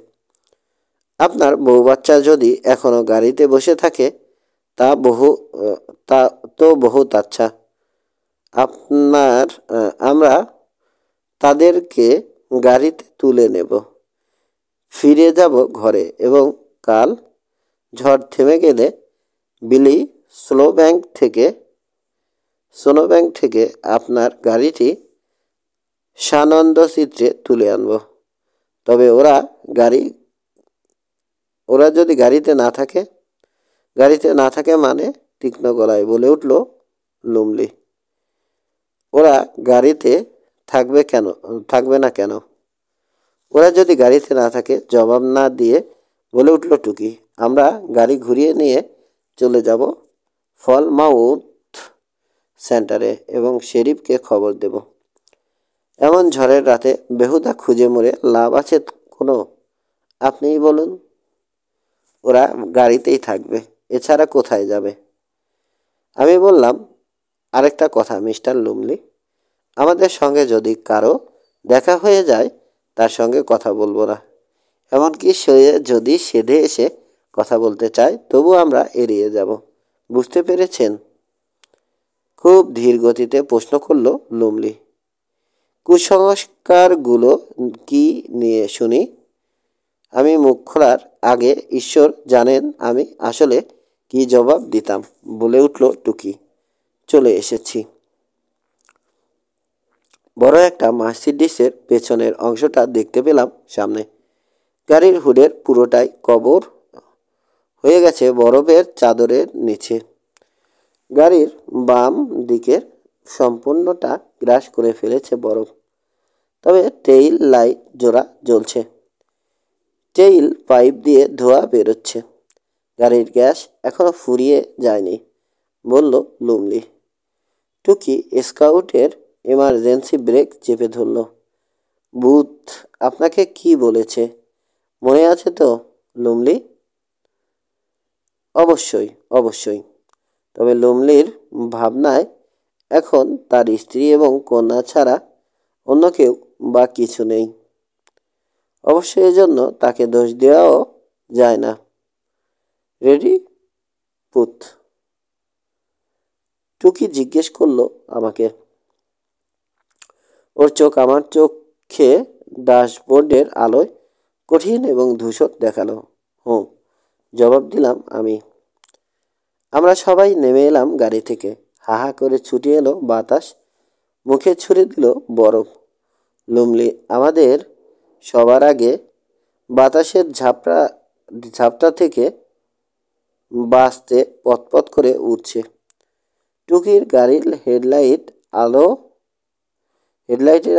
আপনার বউ বাচ্চা যদি এখনো গাড়িতে বসে থাকে তা তা তো বহুত আচ্ছা। আমরা তাদেরকে গাড়িতে তুলে নেব, ফিরে যাব ঘরে, এবং কাল ঝড় থেমে গেলে বিলি স্নোব্যাংক থেকে আপনার গাড়িটি সানন্দ চিত্রে তুলে আনব। তবে ওরা যদি গাড়িতে না থাকে মানে, তীক্ষ্ণ গলায় বলে উঠল লুমলি। ওরা গাড়িতে থাকবে না কেন? ওরা যদি গাড়িতে না থাকে, জবাব না দিয়ে বলে উঠল টুকি। আমরা গাড়ি ঘুরিয়ে নিয়ে চলে যাব ফলমাউথ সেন্টারে এবং শেরিফকে খবর দেব। এমন ঝড়ের রাতে বেহুদা খুঁজে মরে লাভ আছে কোনো? আপনিই বলুন। ওরা গাড়িতেই থাকবে, এছাড়া কোথায় যাবে? আমি বললাম, আরেকটা কথা মিস্টার লুমলি, আমাদের সঙ্গে যদি কারো দেখা হয়ে যায় তার সঙ্গে কথা বলবো না। এমনকি সে যদি সেধে এসে কথা বলতে চায় তবু আমরা এড়িয়ে যাব। বুঝতে পেরেছেন? খুব ধীর গতিতে প্রশ্ন করল লুমলি। কুসংস্কারগুলো কি নিয়ে শুনি? আমি মুখ খোলার আগে ঈশ্বর জানেন আমি আসলে কি জবাব দিতাম। বলে উঠল টুকি। চলে এসেছি। বড় একটা মার্সিডিসের পেছনের অংশটা দেখতে পেলাম সামনে। গাড়ির হুডের পুরোটাই কবর হয়ে গেছে বরফের চাদরের নিচে। গাড়ির বাম দিকের সম্পূর্ণটা গ্রাস করে ফেলেছে বরফ। তবে টেইল লাইট জোড়া জ্বলছে, টেইল পাইপ দিয়ে ধোঁয়া বেরোচ্ছে। গাড়ির গ্যাস এখনো ফুরিয়ে যায়নি, বলল লুমলি। টুকি স্কাউটের এমার্জেন্সি ব্রেক চেপে ধরল। বুথ আপনাকে কি বলেছে মনে আছে তো লুমলি? অবশ্যই। তবে লুমলির ভাবনায় এখন তার স্ত্রী এবং কন্যা ছাড়া অন্য কেউ বা কিছু নেই। অবশ্য এজন্য তাকে দোষ দেওয়াও যায় না। রেডি পুত? টুকি জিজ্ঞেস করলো আমাকে। ওর চোখ আমার চোখে ড্যাশবোর্ডের আলোয় কঠিন এবং ধূসর দেখালো। হুঁ, জবাব দিলাম আমি। আমরা সবাই নেমে এলাম গাড়ি থেকে। হা হা করে ছুটে এলো বাতাস, মুখে ছুঁড়ে দিল বরফ। লুমলি আমাদের সবার আগে বাতাসের ঝাপটা থেকে বাঁচতে পতপত করে উঠছে। টুকির গাড়ির হেডলাইটের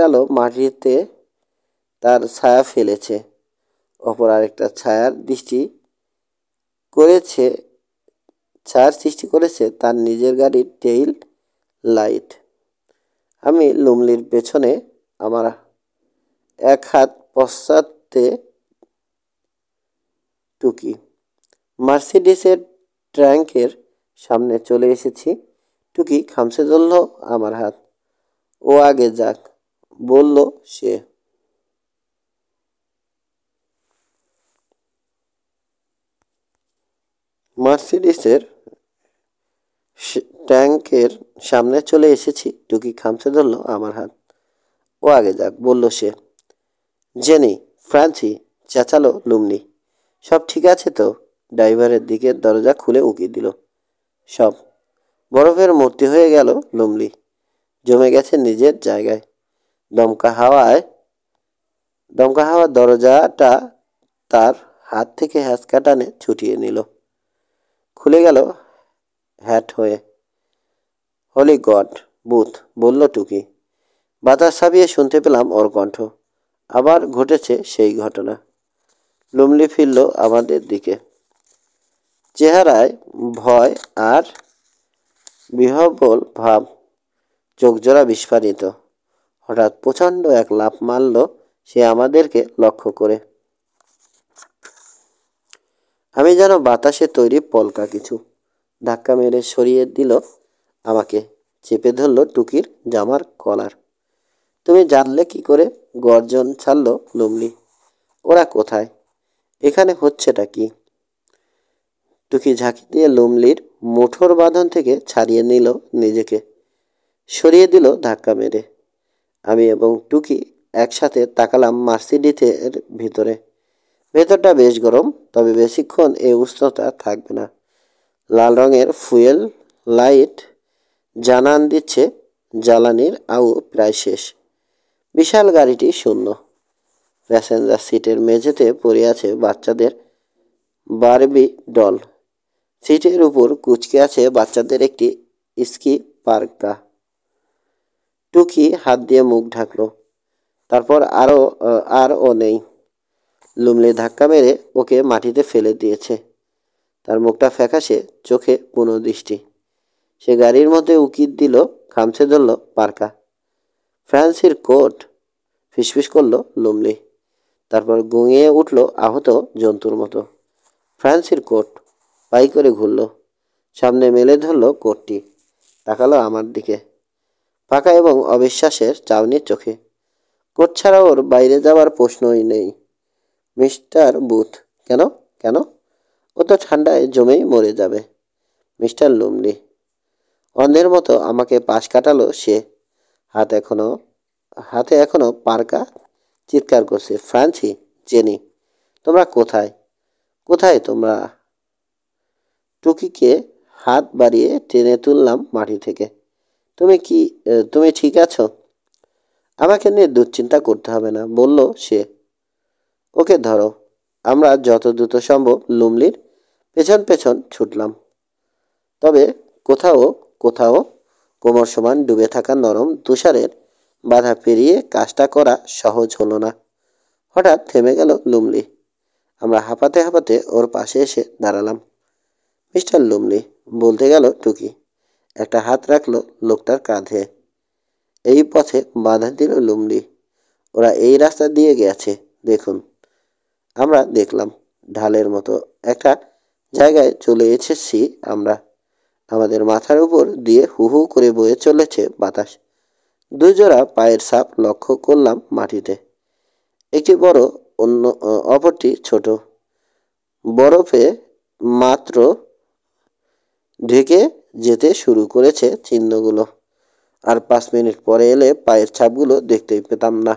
আলো মাটিতে তার ছায়া ফেলেছে। অপর আরেকটা ছায়ার সৃষ্টি করেছে তার নিজের গাড়ির টেইল লাইট। আমি লুমলির পেছনে, আমার এক হাত পশ্চাতে টুকি। মার্সিডিসের ট্যাঙ্কের সামনে চলে এসেছি। টুকি খামচে ধরল আমার হাত। ও আগে যাক, বলল সে। মার্সিডিসের ট্যাঙ্কের সামনে চলে এসেছি। টুকি খামচে ধরল আমার হাত। ও আগে যাক, বলল সে। Jenny, ফ্রান্সি, চেঁচালো Lumley. সব ঠিক আছে তো? ড্রাইভারের দিকের দরজা খুলে উকি দিল। সব। বরফের মূর্তি হয়ে গেল লুমলি, জমে গেছে নিজের জায়গায়। দমকা হাওয়া দরজাটা তার হাত থেকে হ্যাঁচকা টানে ছুটিয়ে নিল। খুলে গেল হ্যাট হয়ে। হলি গড, বুথ, বলল টুকি। বাতাস ছাপিয়ে শুনতে পেলাম ওর কণ্ঠ। আবার ঘটেছে সেই ঘটনা। লুমলি ফিরল আমাদের দিকে, চেহারায় ভয় আর বিহ্বল ভাব, চোখজোড়া বিস্ফারিত। হঠাৎ প্রচণ্ড এক লাফ মারল সে আমাদেরকে লক্ষ্য করে। আমি যেন বাতাসে তৈরি পলকা কিছু। ধাক্কা মেরে সরিয়ে দিল আমাকে, চেপে ধরল টুকির জামার কলার। তুমি জানলে কি করে? গর্জন ছাড়ল লুমলি। ওরা কোথায়? এখানে হচ্ছেটা কি? টুকি ঝাঁকি দিয়ে লুমলির মুঠোর বাঁধন থেকে ছাড়িয়ে নিল নিজেকে, সরিয়ে দিল ধাক্কা মেরে। আমি এবং টুকি একসাথে তাকালাম মার্সিডিজের ভিতরে। ভেতরটা বেশ গরম, তবে বেশিক্ষণ এই উষ্ণতা থাকবে না। লাল রঙের ফুয়েল লাইট জানান দিচ্ছে জ্বালানির আউ প্রায় শেষ। বিশাল গাড়িটি শূন্য। প্যাসেঞ্জার সিটের মেঝেতে পড়ে আছে বাচ্চাদের বারবি ডল। সিটের উপর কুঁচকে আছে বাচ্চাদের একটি স্কি পার্কা। টুকি হাত দিয়ে মুখ ঢাকলো। তারপর আর ও নেই। লুমলি ধাক্কা মেরে ওকে মাটিতে ফেলে দিয়েছে। তার মুখটা ফ্যাকাশে, চোখে পুনঃদৃষ্টি। সে গাড়ির মধ্যে উকি দিল, খামছে ধরল পার্কা। ফ্রান্সির কোট, ফিসফিস করল লুমলি। তারপর গুঙিয়ে উঠল আহত জন্তুর মতো। ফ্রান্সির কোট। পাই করে ঘুরল, সামনে মেলে ধরল কোটটি, তাকালো আমার দিকে ফাঁকা এবং অবিশ্বাসের চাউনির চোখে। কোট ছাড়া ওর বাইরে যাওয়ার প্রশ্নই নেই। Mister booth. কেন? কেন? ও তো ঠান্ডায় জমেই মরে যাবে। Mister Lumley. অন্ধের মতো আমাকে পাশ কাটালো সে। হাতে এখনো পার্কা। চিৎকার করছে, ফ্রান্সি, জেনি, তোমরা কোথায়? কোথায় তোমরা? টুকিকে হাত বাড়িয়ে টেনে তুললাম মাটি থেকে। তুমি ঠিক আছো? আমাকে নিয়ে দুশ্চিন্তা করতে হবে না, বলল সে। ওকে ধরো। আমরা যত দ্রুত সম্ভব লুমলির পেছন পেছন ছুটলাম। তবে কোথাও কোথাও কোমর সমান ডুবে থাকা নরম তুষারের বাধা পেরিয়ে কাজটা করা সহজ হলো না। হঠাৎ থেমে গেল লুমলি। আমরা হাঁপাতে হাঁপাতে ওর পাশে এসে দাঁড়ালাম। মিস্টার লুমলি, বলতে গেল টুকি। একটা হাত রাখলো লোকটার কাঁধে। এই পথে বাধা দিল লুমলি। ওরা এই রাস্তা দিয়ে গেছে, দেখুন। আমরা দেখলাম ঢালের মতো একটা জায়গায় চলে এসেছি আমরা। আমাদের মাথার উপর দিয়ে হু হু করে বয়ে চলেছে বাতাস। দুজোড়া পায়ের ছাপ লক্ষ্য করলাম মাটিতে। একটি বড়, অপরটি ছোট। বরফে মাত্র ঢেকে যেতে শুরু করেছে চিহ্নগুলো। আর 5 মিনিট পরে এলে পায়ের ছাপগুলো দেখতেই পেতাম না।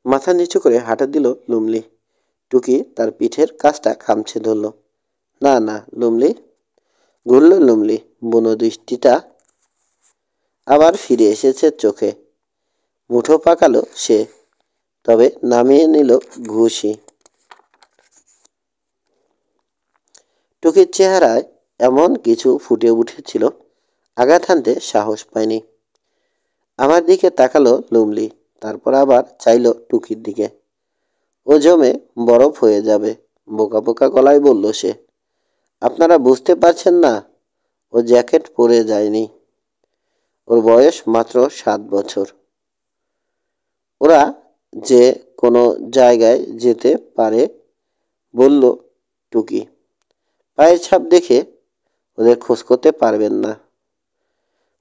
মাথা নিচু করে হাঁটা দিল লুমলি। টুকি তার পিঠের কাছটা খামছে ধরল। না না লুমলি। ঘুরল লুমলি। বুনো দৃষ্টিটা আবার ফিরে এসেছে চোখে। মুঠো পাকালো সে, তবে নামিয়ে নিল ঘুষি। টুকির চেহারায় এমন কিছু ফুটে উঠেছিল, আঘাত হানতে সাহস পায়নি। আমার দিকে তাকালো লুমলি, তারপর আবার চাইল টুকির দিকে। ও জমে বরফ হয়ে যাবে, বোকা বোকা গলায় বলল সে। আপনারা বুঝতে পারছেন না, ও জ্যাকেট পরে যায়নি। ওর বয়স মাত্র 7 বছর। ওরা যে কোনো জায়গায় যেতে পারে, বলল টুকি। পায়ের ছাপ দেখে ওদের খোঁজ করতে পারবেন না।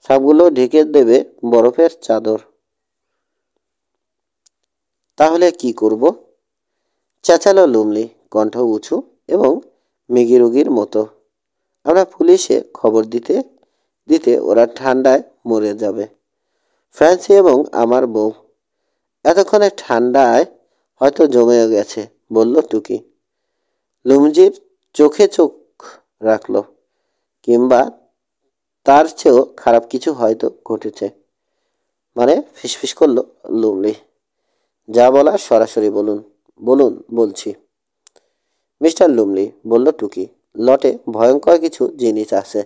ছাপগুলো ঢেকে দেবে বরফের চাদর। তাহলে কি করব? চেঁচালো লুমলি, কণ্ঠ উঁচু এবং মৃগীরোগীর মতো। আমরা পুলিশে খবর দিতে দিতে ওরা ঠান্ডায় মরে যাবে। ফ্রান্সি এবং আমার বউ এতক্ষণে ঠান্ডায় হয়তো জমেও গেছে, বলল টুকি। লুমজির চোখে চোখ রাখল। কিংবা তার চেয়েও খারাপ কিছু হয়তো ঘটেছে। মানে, ফিসফিস করল লুমলি। যা বলার সরাসরি বলুন। বলুন বলছি। মিস্টার লুমলি, বলল টুকি, লটে ভয়ঙ্কর কিছু জিনিস আছে।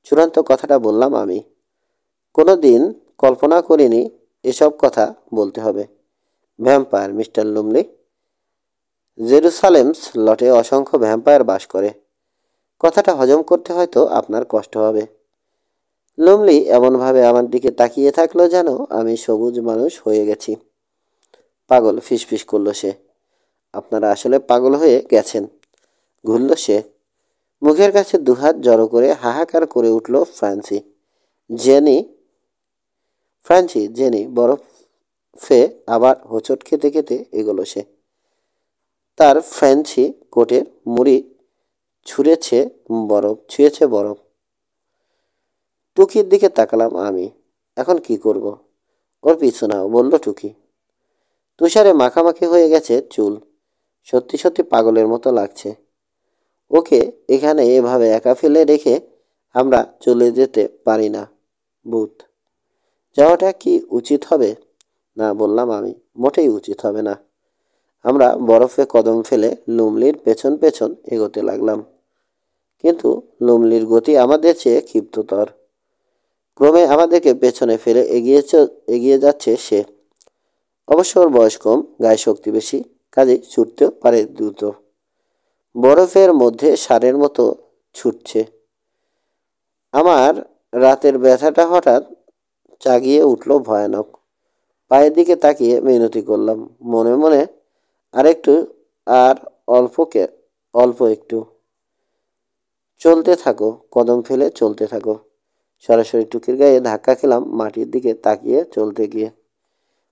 চূড়ান্ত কথাটা বললাম আমি। কোনো দিন কল্পনা করিনি এসব কথা বলতে হবে। Vampire mister Lumley. জেরুসালেম স্লটে অসংখ্য ভ্যাম্পায়ার বাস করে। কথাটা হজম করতে হয়তো আপনার কষ্ট হবে। লুমলি এমনভাবে আমার দিকে তাকিয়ে থাকলো যেন আমি সবুজ মানুষ হয়ে গেছি। পাগল, ফিসফিস করলো সে। আপনারা আসলে পাগল হয়ে গেছেন, ঘুরল সে। মুখের কাছে দুহাত জড়ো করে হাহাকার করে উঠল ফ্রান্সি। জেনি জেনি বরফে আবার হোঁচট খেতে খেতে এগোলো সে। তার ফ্রেঞ্চি কোটের মুড়ি ছুঁয়েছে বরফ। টুকির দিকে তাকালাম আমি। এখন কি করব? ওর পিছু নাও, বলল টুকি। তুষারে মাখামাখি হয়ে গেছে চুল। সত্যি সত্যি পাগলের মতো লাগছে। ওকে এখানে এভাবে একা ফেলে রেখে আমরা চলে যেতে পারি না। ভূত, যাওয়াটা কি উচিত হবে? না, বললাম আমি, মোটেই উচিত হবে না। আমরা বরফে কদম ফেলে লুমলির পেছন পেছন এগোতে লাগলাম। কিন্তু লুমলির গতি আমাদের চেয়ে ক্ষিপ্ততর। ক্রমে আমাদেরকে পেছনে ফেলে এগিয়ে যাচ্ছে সে। অবশ্য ওর বয়স কম, গায়ে শক্তি বেশি, কাজেই ছুটতেও পারে দ্রুত। বরফের মধ্যে ষাঁড়ের মতো ছুটছে। আমার রাতের ব্যথাটা হঠাৎ জাগিয়ে উঠল ভয়ানক। পায়ের দিকে তাকিয়ে মিনতি করলাম মনে মনে, আরেকটু, আর অল্প একটু। চলতে থাকো, কদম ফেলে চলতে থাকো। সরাসরি টুকির গায়ে ধাক্কা খেলাম মাটির দিকে তাকিয়ে চলতে গিয়ে।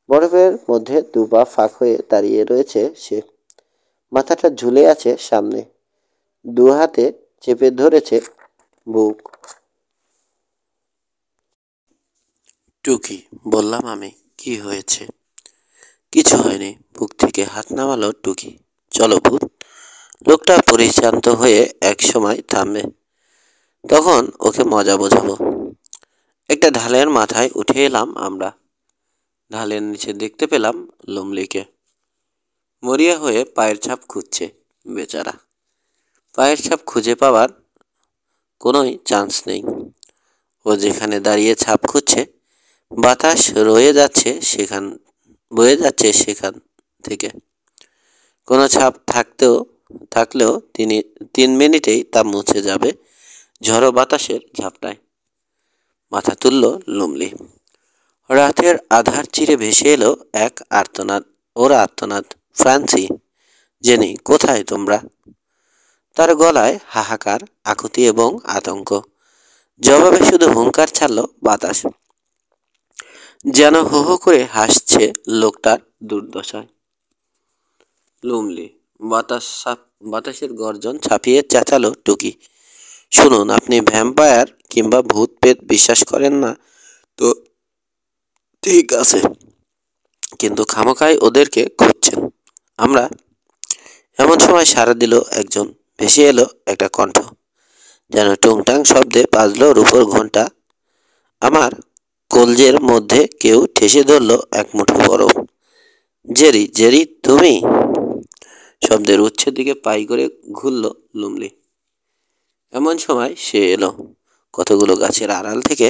বরফের মধ্যে দুপা ফাঁক হয়ে দাঁড়িয়ে রয়েছে সে। মাথাটা ঝুলে আছে সামনে, দু হাতে চেপে ধরেছে বুক। টুকি, বললাম আমি, কি হয়েছে? কিছু হয়নি, বুক থেকে হাত নামালো টুকি। চলো ভূত। লোকটা পরিশ্রান্ত হয়ে এক সময় থামবে, তখন ওকে মজা বোঝাবো। একটা ঢালের মাথায় উঠে এলাম আমরা। ঢালের নিচে দেখতে পেলাম লুমলিকে। মরিয়া হয়ে পায়ের ছাপ খুঁজছে বেচারা। পায়ের ছাপ খুঁজে পাওয়ার কোনোই চান্স নেই। ও যেখানে দাঁড়িয়ে ছাপ খুঁজছে, বাতাস বয়ে যাচ্ছে সেখান থেকে। কোনো ছাপ থাকলেও 3 মিনিটেই তা মুছে যাবে ঝড়ো বাতাসের ঝাপটায়। মাথা তুলল লুমলি। রাতের আধার চিরে ভেসে এলো এক আর্তনাদ। ওর আর্তনাদ। ফ্রান্সি, জেনি, কোথায় তোমরা? তার গলায় হাহাকার, আকুতি এবং আতঙ্ক। জবাবে শুধু হুঙ্কার ছাড়ল বাতাস, যেন হো হো করে হাসছে লোকটার দুর্দশায়। লুমলি। বাতাসের গর্জন ছাপিয়ে চেঁচালো টুকি। শুনুন, আপনি ভ্যাম্পায়ার কিংবা ভূত প্রেত বিশ্বাস করেন না তো ঠিক আছে, কিন্তু খামোখাই ওদেরকে খুঁজছেন। আমরা। এমন সময় সাড়া দিল একজন। ভেসে এলো একটা কণ্ঠ, যেন টুংটাং শব্দে বাজলো রূপোর ঘণ্টা। আমার কলজের মধ্যে কেউ ঠেসে ধরল এক মুঠো বরফ। জেরি, তুমি? শব্দের উৎসের দিকে পাই করে ঘুরল লুমলি। এমন সময় সে এলো। কতগুলো গাছের আড়াল থেকে,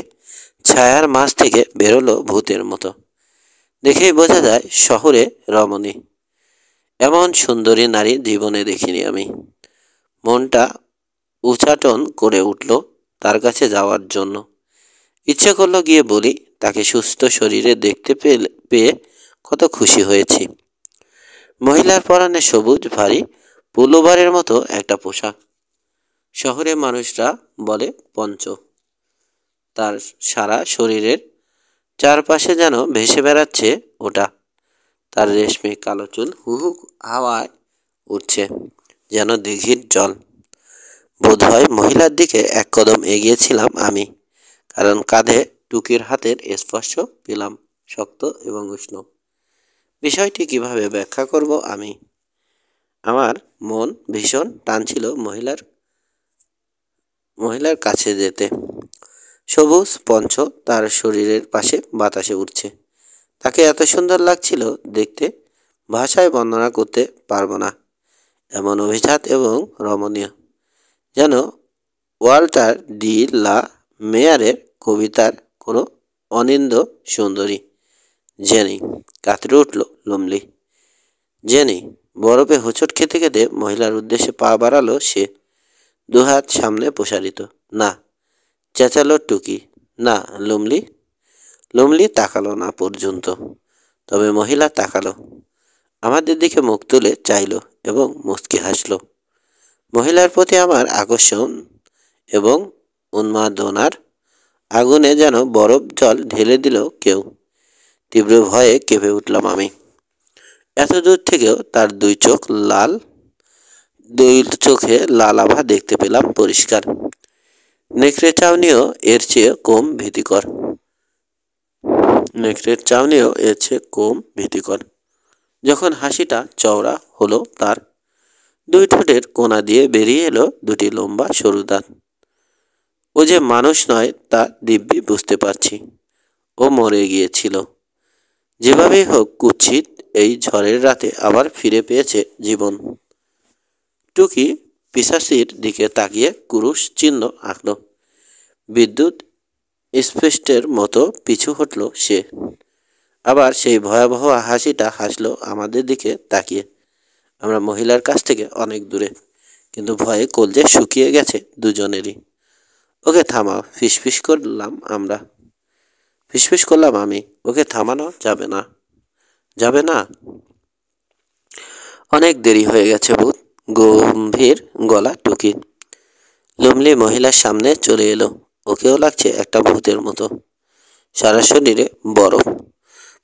ছায়ার মাঝ থেকে বেরোলো ভূতের মতো। দেখেই বোঝা যায় শহরে রমণী। এমন সুন্দরী নারী জীবনে দেখিনি আমি। মনটা উচাটন করে উঠল তার কাছে যাওয়ার জন্য। ইচ্ছে করলো গিয়ে বলি তাকে সুস্থ শরীরে দেখতে পেয়ে কত খুশি হয়েছি। মহিলার পরনে সবুজ ভারী পুলোভারের মতো একটা পোশাক। শহরে মানুষরা বলে পঞ্চ। তার সারা শরীরের চারপাশে যেন ভেসে বেড়াচ্ছে ওটা। তার রেশমি কালো চুল হু হু হাওয়ায় উঠছে যেন দিঘির জল। বোধহয় মহিলার দিকে এক কদম এগিয়েছিলাম আমি, কারণ কাঁধে টুকির হাতের স্পর্শ পেলাম, শক্ত এবং উষ্ণ। বিষয়টি কিভাবে ব্যাখ্যা করব আমি? আমার মন ভীষণ টানছিল মহিলার কাছে যেতে। সবুজ পঞ্চ তার শরীরের পাশে বাতাসে উঠছে। তাকে এত সুন্দর লাগছিল দেখতে, ভাষায় বর্ণনা করতে পারবো না। এমন অভিজাত এবং রমণীয়, যেন ওয়াল্টার ডি লা মেয়ারের কবিতার কোনো অনিন্দ সুন্দরী। জেনি, কাতরে উঠল লুমলি। জেনি, বরফে হোঁচট খেতে খেতে মহিলার উদ্দেশ্যে পা বাড়ালো সে। দুহাত সামনে প্রসারিত। না, চেঁচালো টুকি। না লুমলি। লুমলি তাকালো না পর্যন্ত, তবে মহিলা তাকালো, আমাদের দিকে মুখ তুলে চাইল এবং মুচকি হাসল। মহিলার প্রতি আমার আকর্ষণ এবং উন্মাদনার আগুনে যেন বরফ জল ঢেলে দিল কেউ। তীব্র ভয়ে কেঁপে উঠলাম আমি। এত দূর থেকেও তার দুই চোখে লাল আভা দেখতে পেলাম পরিষ্কার। নেকড়ের চাউনিও এর চেয়ে কম ভীতিকর। যখন হাসিটা চওড়া হলো তার, দুই ঠোঁটের কোণা দিয়ে বেরিয়ে এলো দুটি লম্বা সরু দাঁত। ও যে মানুষ নয় তা দিব্যি বুঝতে পারছি। ও মরে গিয়েছিল। যেভাবেই হোক কুৎসিত এই ঝড়ের রাতে আবার ফিরে পেয়েছে জীবন। টুকি পিশাচির দিকে তাকিয়ে ক্রুশ চিহ্ন আঁকল। বিদ্যুৎ স্পষ্টের মতো পিছু হটল সে। আবার সেই ভয়াবহ হাসিটা হাসলো আমাদের দিকে তাকিয়ে। আমরা মহিলার কাছ থেকে অনেক দূরে, কিন্তু ভয়ে কলজে শুকিয়ে গেছে দুজনেরই। ওকে থামাও, ফিসফিস করলাম আমি। ওকে থামানো যাবে না। যাবে না। অনেক দেরি হয়ে গেছে ভূত। গম্ভীর গলা টুকি। লুমলি মহিলার সামনে চলে এলো। ওকেও লাগছে একটা ভূতের মতো, সারা শরীরে বরফ।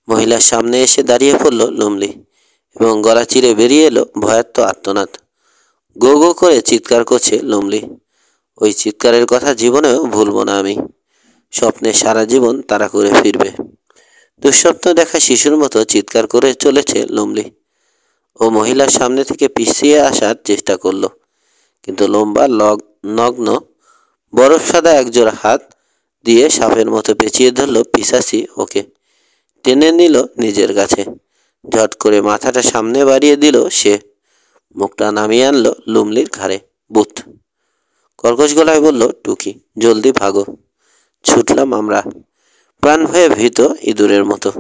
মহিলার সামনে এসে দাঁড়িয়ে পড়ল লুমলি এবং গলা চিরে বেরিয়ে এলো ভয়ার্ত আর্তনাদ। গো গো করে চিৎকার করছে লুমলি। ওই চিৎকারের কথা জীবনেও ভুলব না আমি। স্বপ্নে সারা জীবন তারা করে ফিরবে। দুঃস্বপ্ন দেখা শিশুর মতো চিৎকার করে চলেছে লুমলি। ও মহিলার সামনে থেকে পিছিয়ে আসার চেষ্টা করলো, কিন্তু লম্বা নগ্ন বরফ সাদা একজোড়া হাত দিয়ে সাপের মতো পেঁচিয়ে ধরল পিশাচি ওকে। টেনে নিল নিজের কাছে। ঝট করে মাথাটা সামনে বাড়িয়ে দিল সে। মুখটা নামিয়ে আনলো লুমলির ঘাড়ে। বুথ, কর্কশ গলায় বলল টুকি। জলদি ভাগো। ছুটলাম আমরা, প্রাণ ভয়ে ভীত ইঁদুরের মতো।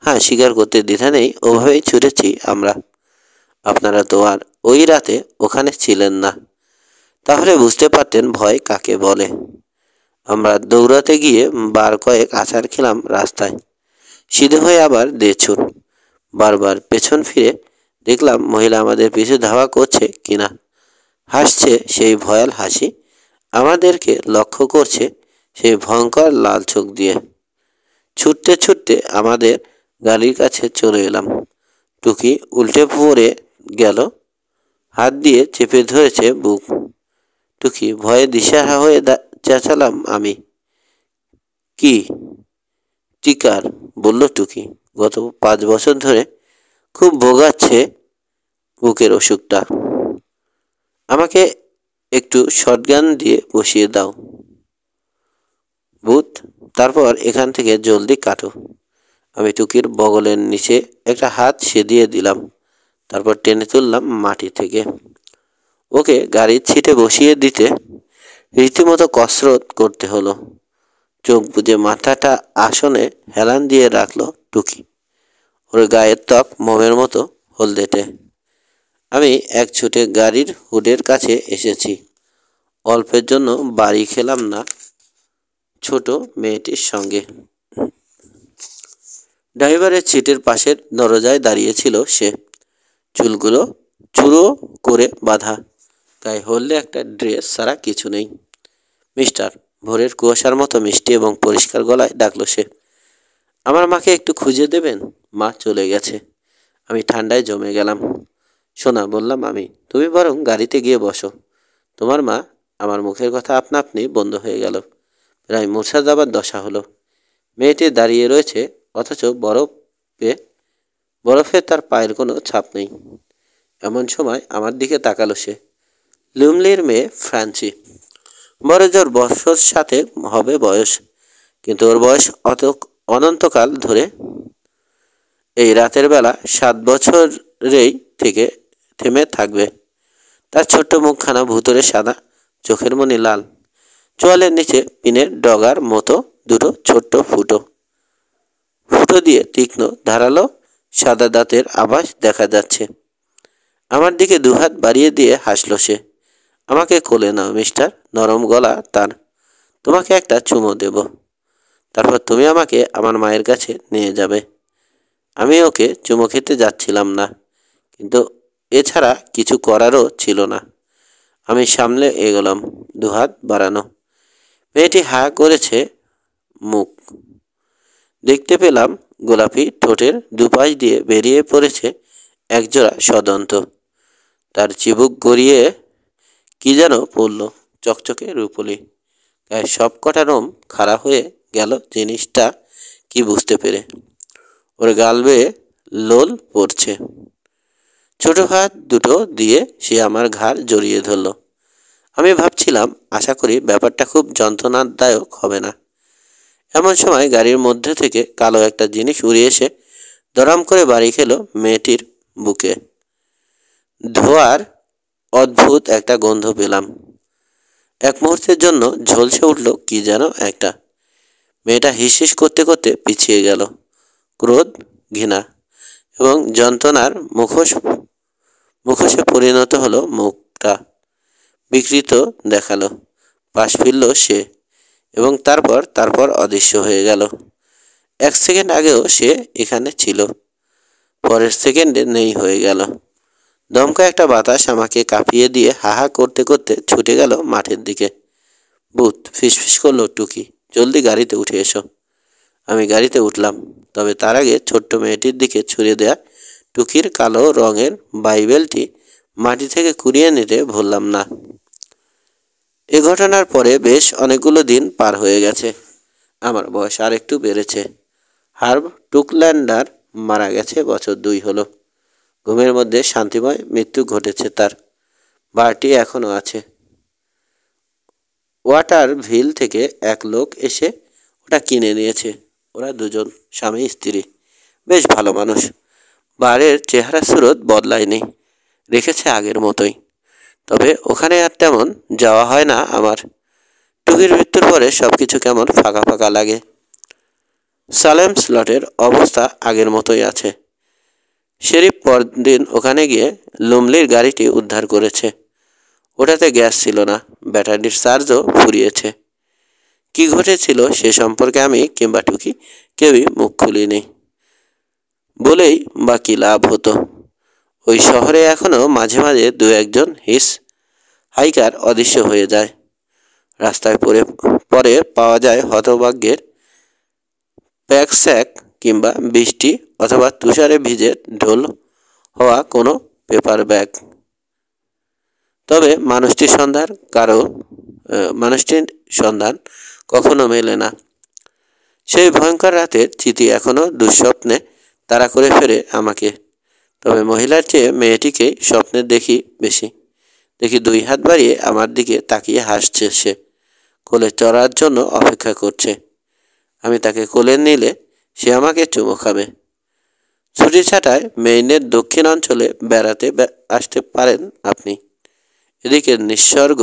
হ্যাঁ, স্বীকার করতে দ্বিধা নেই, ওভাবেই ছুটেছি আমরা। আপনারা তো আর ওই রাতে ওখানে ছিলেন না, তাহলে বুঝতে পারতেন ভয় কাকে বলে। আমরা দৌড়াতে গিয়ে বার কয়েক আছাড় খেলাম রাস্তায়। সিধে হয়ে আবার দেছুন। বারবার পেছন ফিরে দেখলাম মহিলা আমাদের পিছু ধাওয়া করছে কিনা। হাসছে সেই ভয়াল হাসি, আমাদেরকে লক্ষ্য করছে সেই ভয়ঙ্কর লাল চোখ দিয়ে। ছুটতে ছুটতে আমাদের গাড়ির কাছে চলে এলাম। টুকি উল্টে পড়ে গেল, হাত দিয়ে চেপে ধরেছে বুক। টুকি, ভয়ে দিশেহারা হয়ে চেঁচালাম আমি। কি? টিকার, বলল টুকি। গত 5 বছর ধরে খুব ভোগাচ্ছে বুকের অসুখটা। আমাকে একটু শটগান দিয়ে বসিয়ে দাও ভূত, তারপর এখান থেকে জলদি কাটো। আমি টুকির বগলের নিচে একটা হাত সেদিয়ে দিলাম, তারপর টেনে তুললাম মাটি থেকে। ওকে গাড়ির সিটে বসিয়ে দিতে রীতিমতো কসরত করতে হলো। চোখ বুজে মাথাটা আসনে হেলান দিয়ে রাখলো টুকি। ওর গায়ের ত্বক মোমের মতো হলদেটে। আমি এক ছুটে গাড়ির হুডের কাছে এসেছি। অল্পের জন্য বাড়ি খেলাম না ছোট মেয়েটির সঙ্গে। ড্রাইভারের সিটের পাশের দরজায় দাঁড়িয়েছিল সে। চুলগুলো চূড়ো করে বাঁধা, গায়ে হলদে একটা ড্রেস ছাড়া কিছু নেই। মিস্টার, ভোরের কুয়াশার মতো মিষ্টি এবং পরিষ্কার গলায় ডাকলো সে। আমার মাকে একটু খুঁজে দেবেন? মা চলে গেছে। আমি ঠান্ডায় জমে গেলাম। শোনা, বললাম আমি, তুমি বরং গাড়িতে গিয়ে বসো। তোমার মা। আমার মুখের কথা আপনা আপনি বন্ধ হয়ে গেল। প্রায় মূর্ছা যাবার দশা হলো। মেয়েটি দাঁড়িয়ে রয়েছে, অথচ বরফে তার পায়ের কোনো ছাপ নেই। এমন সময় আমার দিকে তাকালো সে। লুমলির মেয়ে ফ্রান্সি। বড় জোর বছর সাথে হবে বয়স, কিন্তু ওর বয়স অনন্তকাল ধরে। এই রাতের বেলা 7 বছরেই থেকে থেমে থাকবে। তার ছোট্ট মুখখানা ভুতুড়ে সাদা, চোখের মনি লাল। চোয়ালের নিচে পিনের ডগার মতো দুটো ছোট্ট ফুটো, ফুটো দিয়ে তীক্ষ্ণ ধারালো সাদা দাঁতের আভাস দেখা যাচ্ছে। আমার দিকে দুহাত বাড়িয়ে দিয়ে হাসলো সে। আমাকে কোলে নাও মিস্টার, নরম গলা তার। তোমাকে একটা চুমো দেব, তারপর তুমি আমাকে আমার মায়ের কাছে নিয়ে যাবে। আমি ওকে চুমো খেতে যাচ্ছিলাম না, কিন্তু এছাড়া কিছু করারও ছিল না। আমি সামনে এগোলাম, দুহাত বাড়ানো। মেয়েটি হা করেছে মুখ। দেখতে পেলাম গোলাপি ঠোঁটের দুপাশ দিয়ে বেরিয়ে পড়েছে একজোড়া সদন্ত। তার চিবুক গড়িয়ে কি যেন পড়ল, চকচকে রূপলি। গায়ে সব কটা রোম খাড়া হয়ে গেল জিনিসটা কি বুঝতে পেরে। ওর গাল বেয়ে লোল পড়ছে। ছোট হাত দুটো দিয়ে সে আমার ঘাড় জড়িয়ে ধরল। আমি ভাবছিলাম, আশা করি ব্যাপারটা খুব যন্ত্রণাদায়ক হবে না। এমন সময় গাড়ির মধ্যে থেকে কালো একটা জিনিস উড়ে এসে দরাম করে বাড়ি খেলো মেয়েটির বুকে। ধোঁয়ার অদ্ভুত একটা গন্ধ পেলাম। এক মুহূর্তের জন্য ঝলসে উঠল কি যেন একটা। মেয়েটা হিসহিস করতে করতে পিছিয়ে গেল। ক্রোধ, ঘৃণা এবং যন্ত্রণার মুখোশে পরিণত হলো মুখটা। বিকৃত দেখালো। পাশ ফিরল সে এবং তারপর অদৃশ্য হয়ে গেল। এক সেকেন্ড আগেও সে এখানে ছিল, পরের সেকেন্ডে নেই হয়ে গেল। দমকা একটা বাতাস আমাকে কাঁপিয়ে দিয়ে হাহা করতে করতে ছুটে গেল মাঠের দিকে। ভূত, ফিসফিস করলো টুকি, জলদি গাড়িতে উঠে এসো। আমি গাড়িতে উঠলাম, তবে তার আগে ছোট্ট মেয়েটির দিকে ছুঁড়ে দেয়া টুকির কালো রঙের বাইবেলটি মাটি থেকে কুড়িয়ে নিতে ভুললাম না। এ ঘটনার পরে বেশ অনেকগুলো দিন পার হয়ে গেছে। আমার বয়স আর একটু বেড়েছে। হার্ব টুকল্যান্ডার মারা গেছে বছর 2 হলো। ঘুমের মধ্যে শান্তিময় মৃত্যু ঘটেছে তার। বারটি এখনও আছে। ওয়াটারভিল থেকে এক লোক এসে ওটা কিনে নিয়েছে। ওরা দুজন স্বামী স্ত্রী, বেশ ভালো মানুষ। বারের চেহারা সুরত বদলায়নি, রেখেছে আগের মতোই। তবে ওখানে আর তেমন যাওয়া হয় না আমার। টুকির মৃত্যুর পরে সব কিছু কেমন ফাঁকা ফাঁকা লাগে। সালেম স্লটের অবস্থা আগের মতোই আছে। শেরিফ পরদিন ওখানে গিয়ে লুমলির গাড়িটি উদ্ধার করেছে। ওটাতে গ্যাস ছিল না, ব্যাটারির চার্জও ফুরিয়েছে। কি ঘটেছিল সে সম্পর্কে আমি কিংবা টুকি কেউই মুখ খুলিনি বলেই বা কি লাভ হতো। ওই শহরে এখনও মাঝে মাঝে 2-1 হিস হাইকার অদৃশ্য হয়ে যায়। রাস্তায় পরে পাওয়া যায় হতভাগ্যের প্যাকস্যাক কিংবা বৃষ্টি অথবা তুষারে ভিজে ঢোল হওয়া কোনো পেপার ব্যাগ। তবে মানুষটির সন্ধান কখনো মেলে না। সেই ভয়ঙ্কর রাতের চিঠি এখনও দুঃস্বপ্নে তাড়া করে ফেরে আমাকে। তবে মহিলার চেয়ে মেয়েটিকেই স্বপ্নে দেখি বেশি। দেখি 2 হাত বাড়িয়ে আমার দিকে তাকিয়ে হাসছে সে, কোলে চড়ার জন্য অপেক্ষা করছে। আমি তাকে কোলে নিলে সে আমাকে চুমো খাবে। ছুটি ছাটায় মেইনের দক্ষিণ অঞ্চলে বেড়াতে আসতে পারেন আপনি। এদিকে নিসর্গ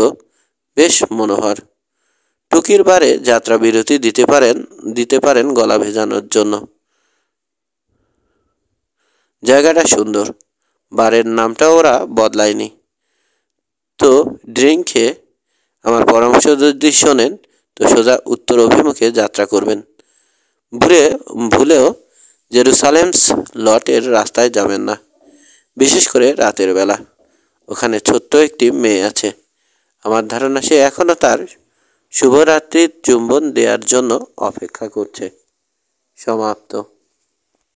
বেশ মনোহর। টুকির বারে যাত্রা বিরতি দিতে পারেন গলা ভেজানোর জন্য। জায়গাটা সুন্দর। বারের নামটা ওরা বদলায়নি। তো ড্রিঙ্ক খেয়ে আমার পরামর্শ যদি শোনেন তো সোজা উত্তর অভিমুখে যাত্রা করবেন। ভুলেও জেরুসালেমস লটের রাস্তায় যাবেন না, বিশেষ করে রাতের বেলা। ওখানে ছোট্ট একটি মেয়ে আছে। আমার ধারণা সে এখনও তার শুভরাত্রির চুম্বন দেওয়ার জন্য অপেক্ষা করছে। সমাপ্ত।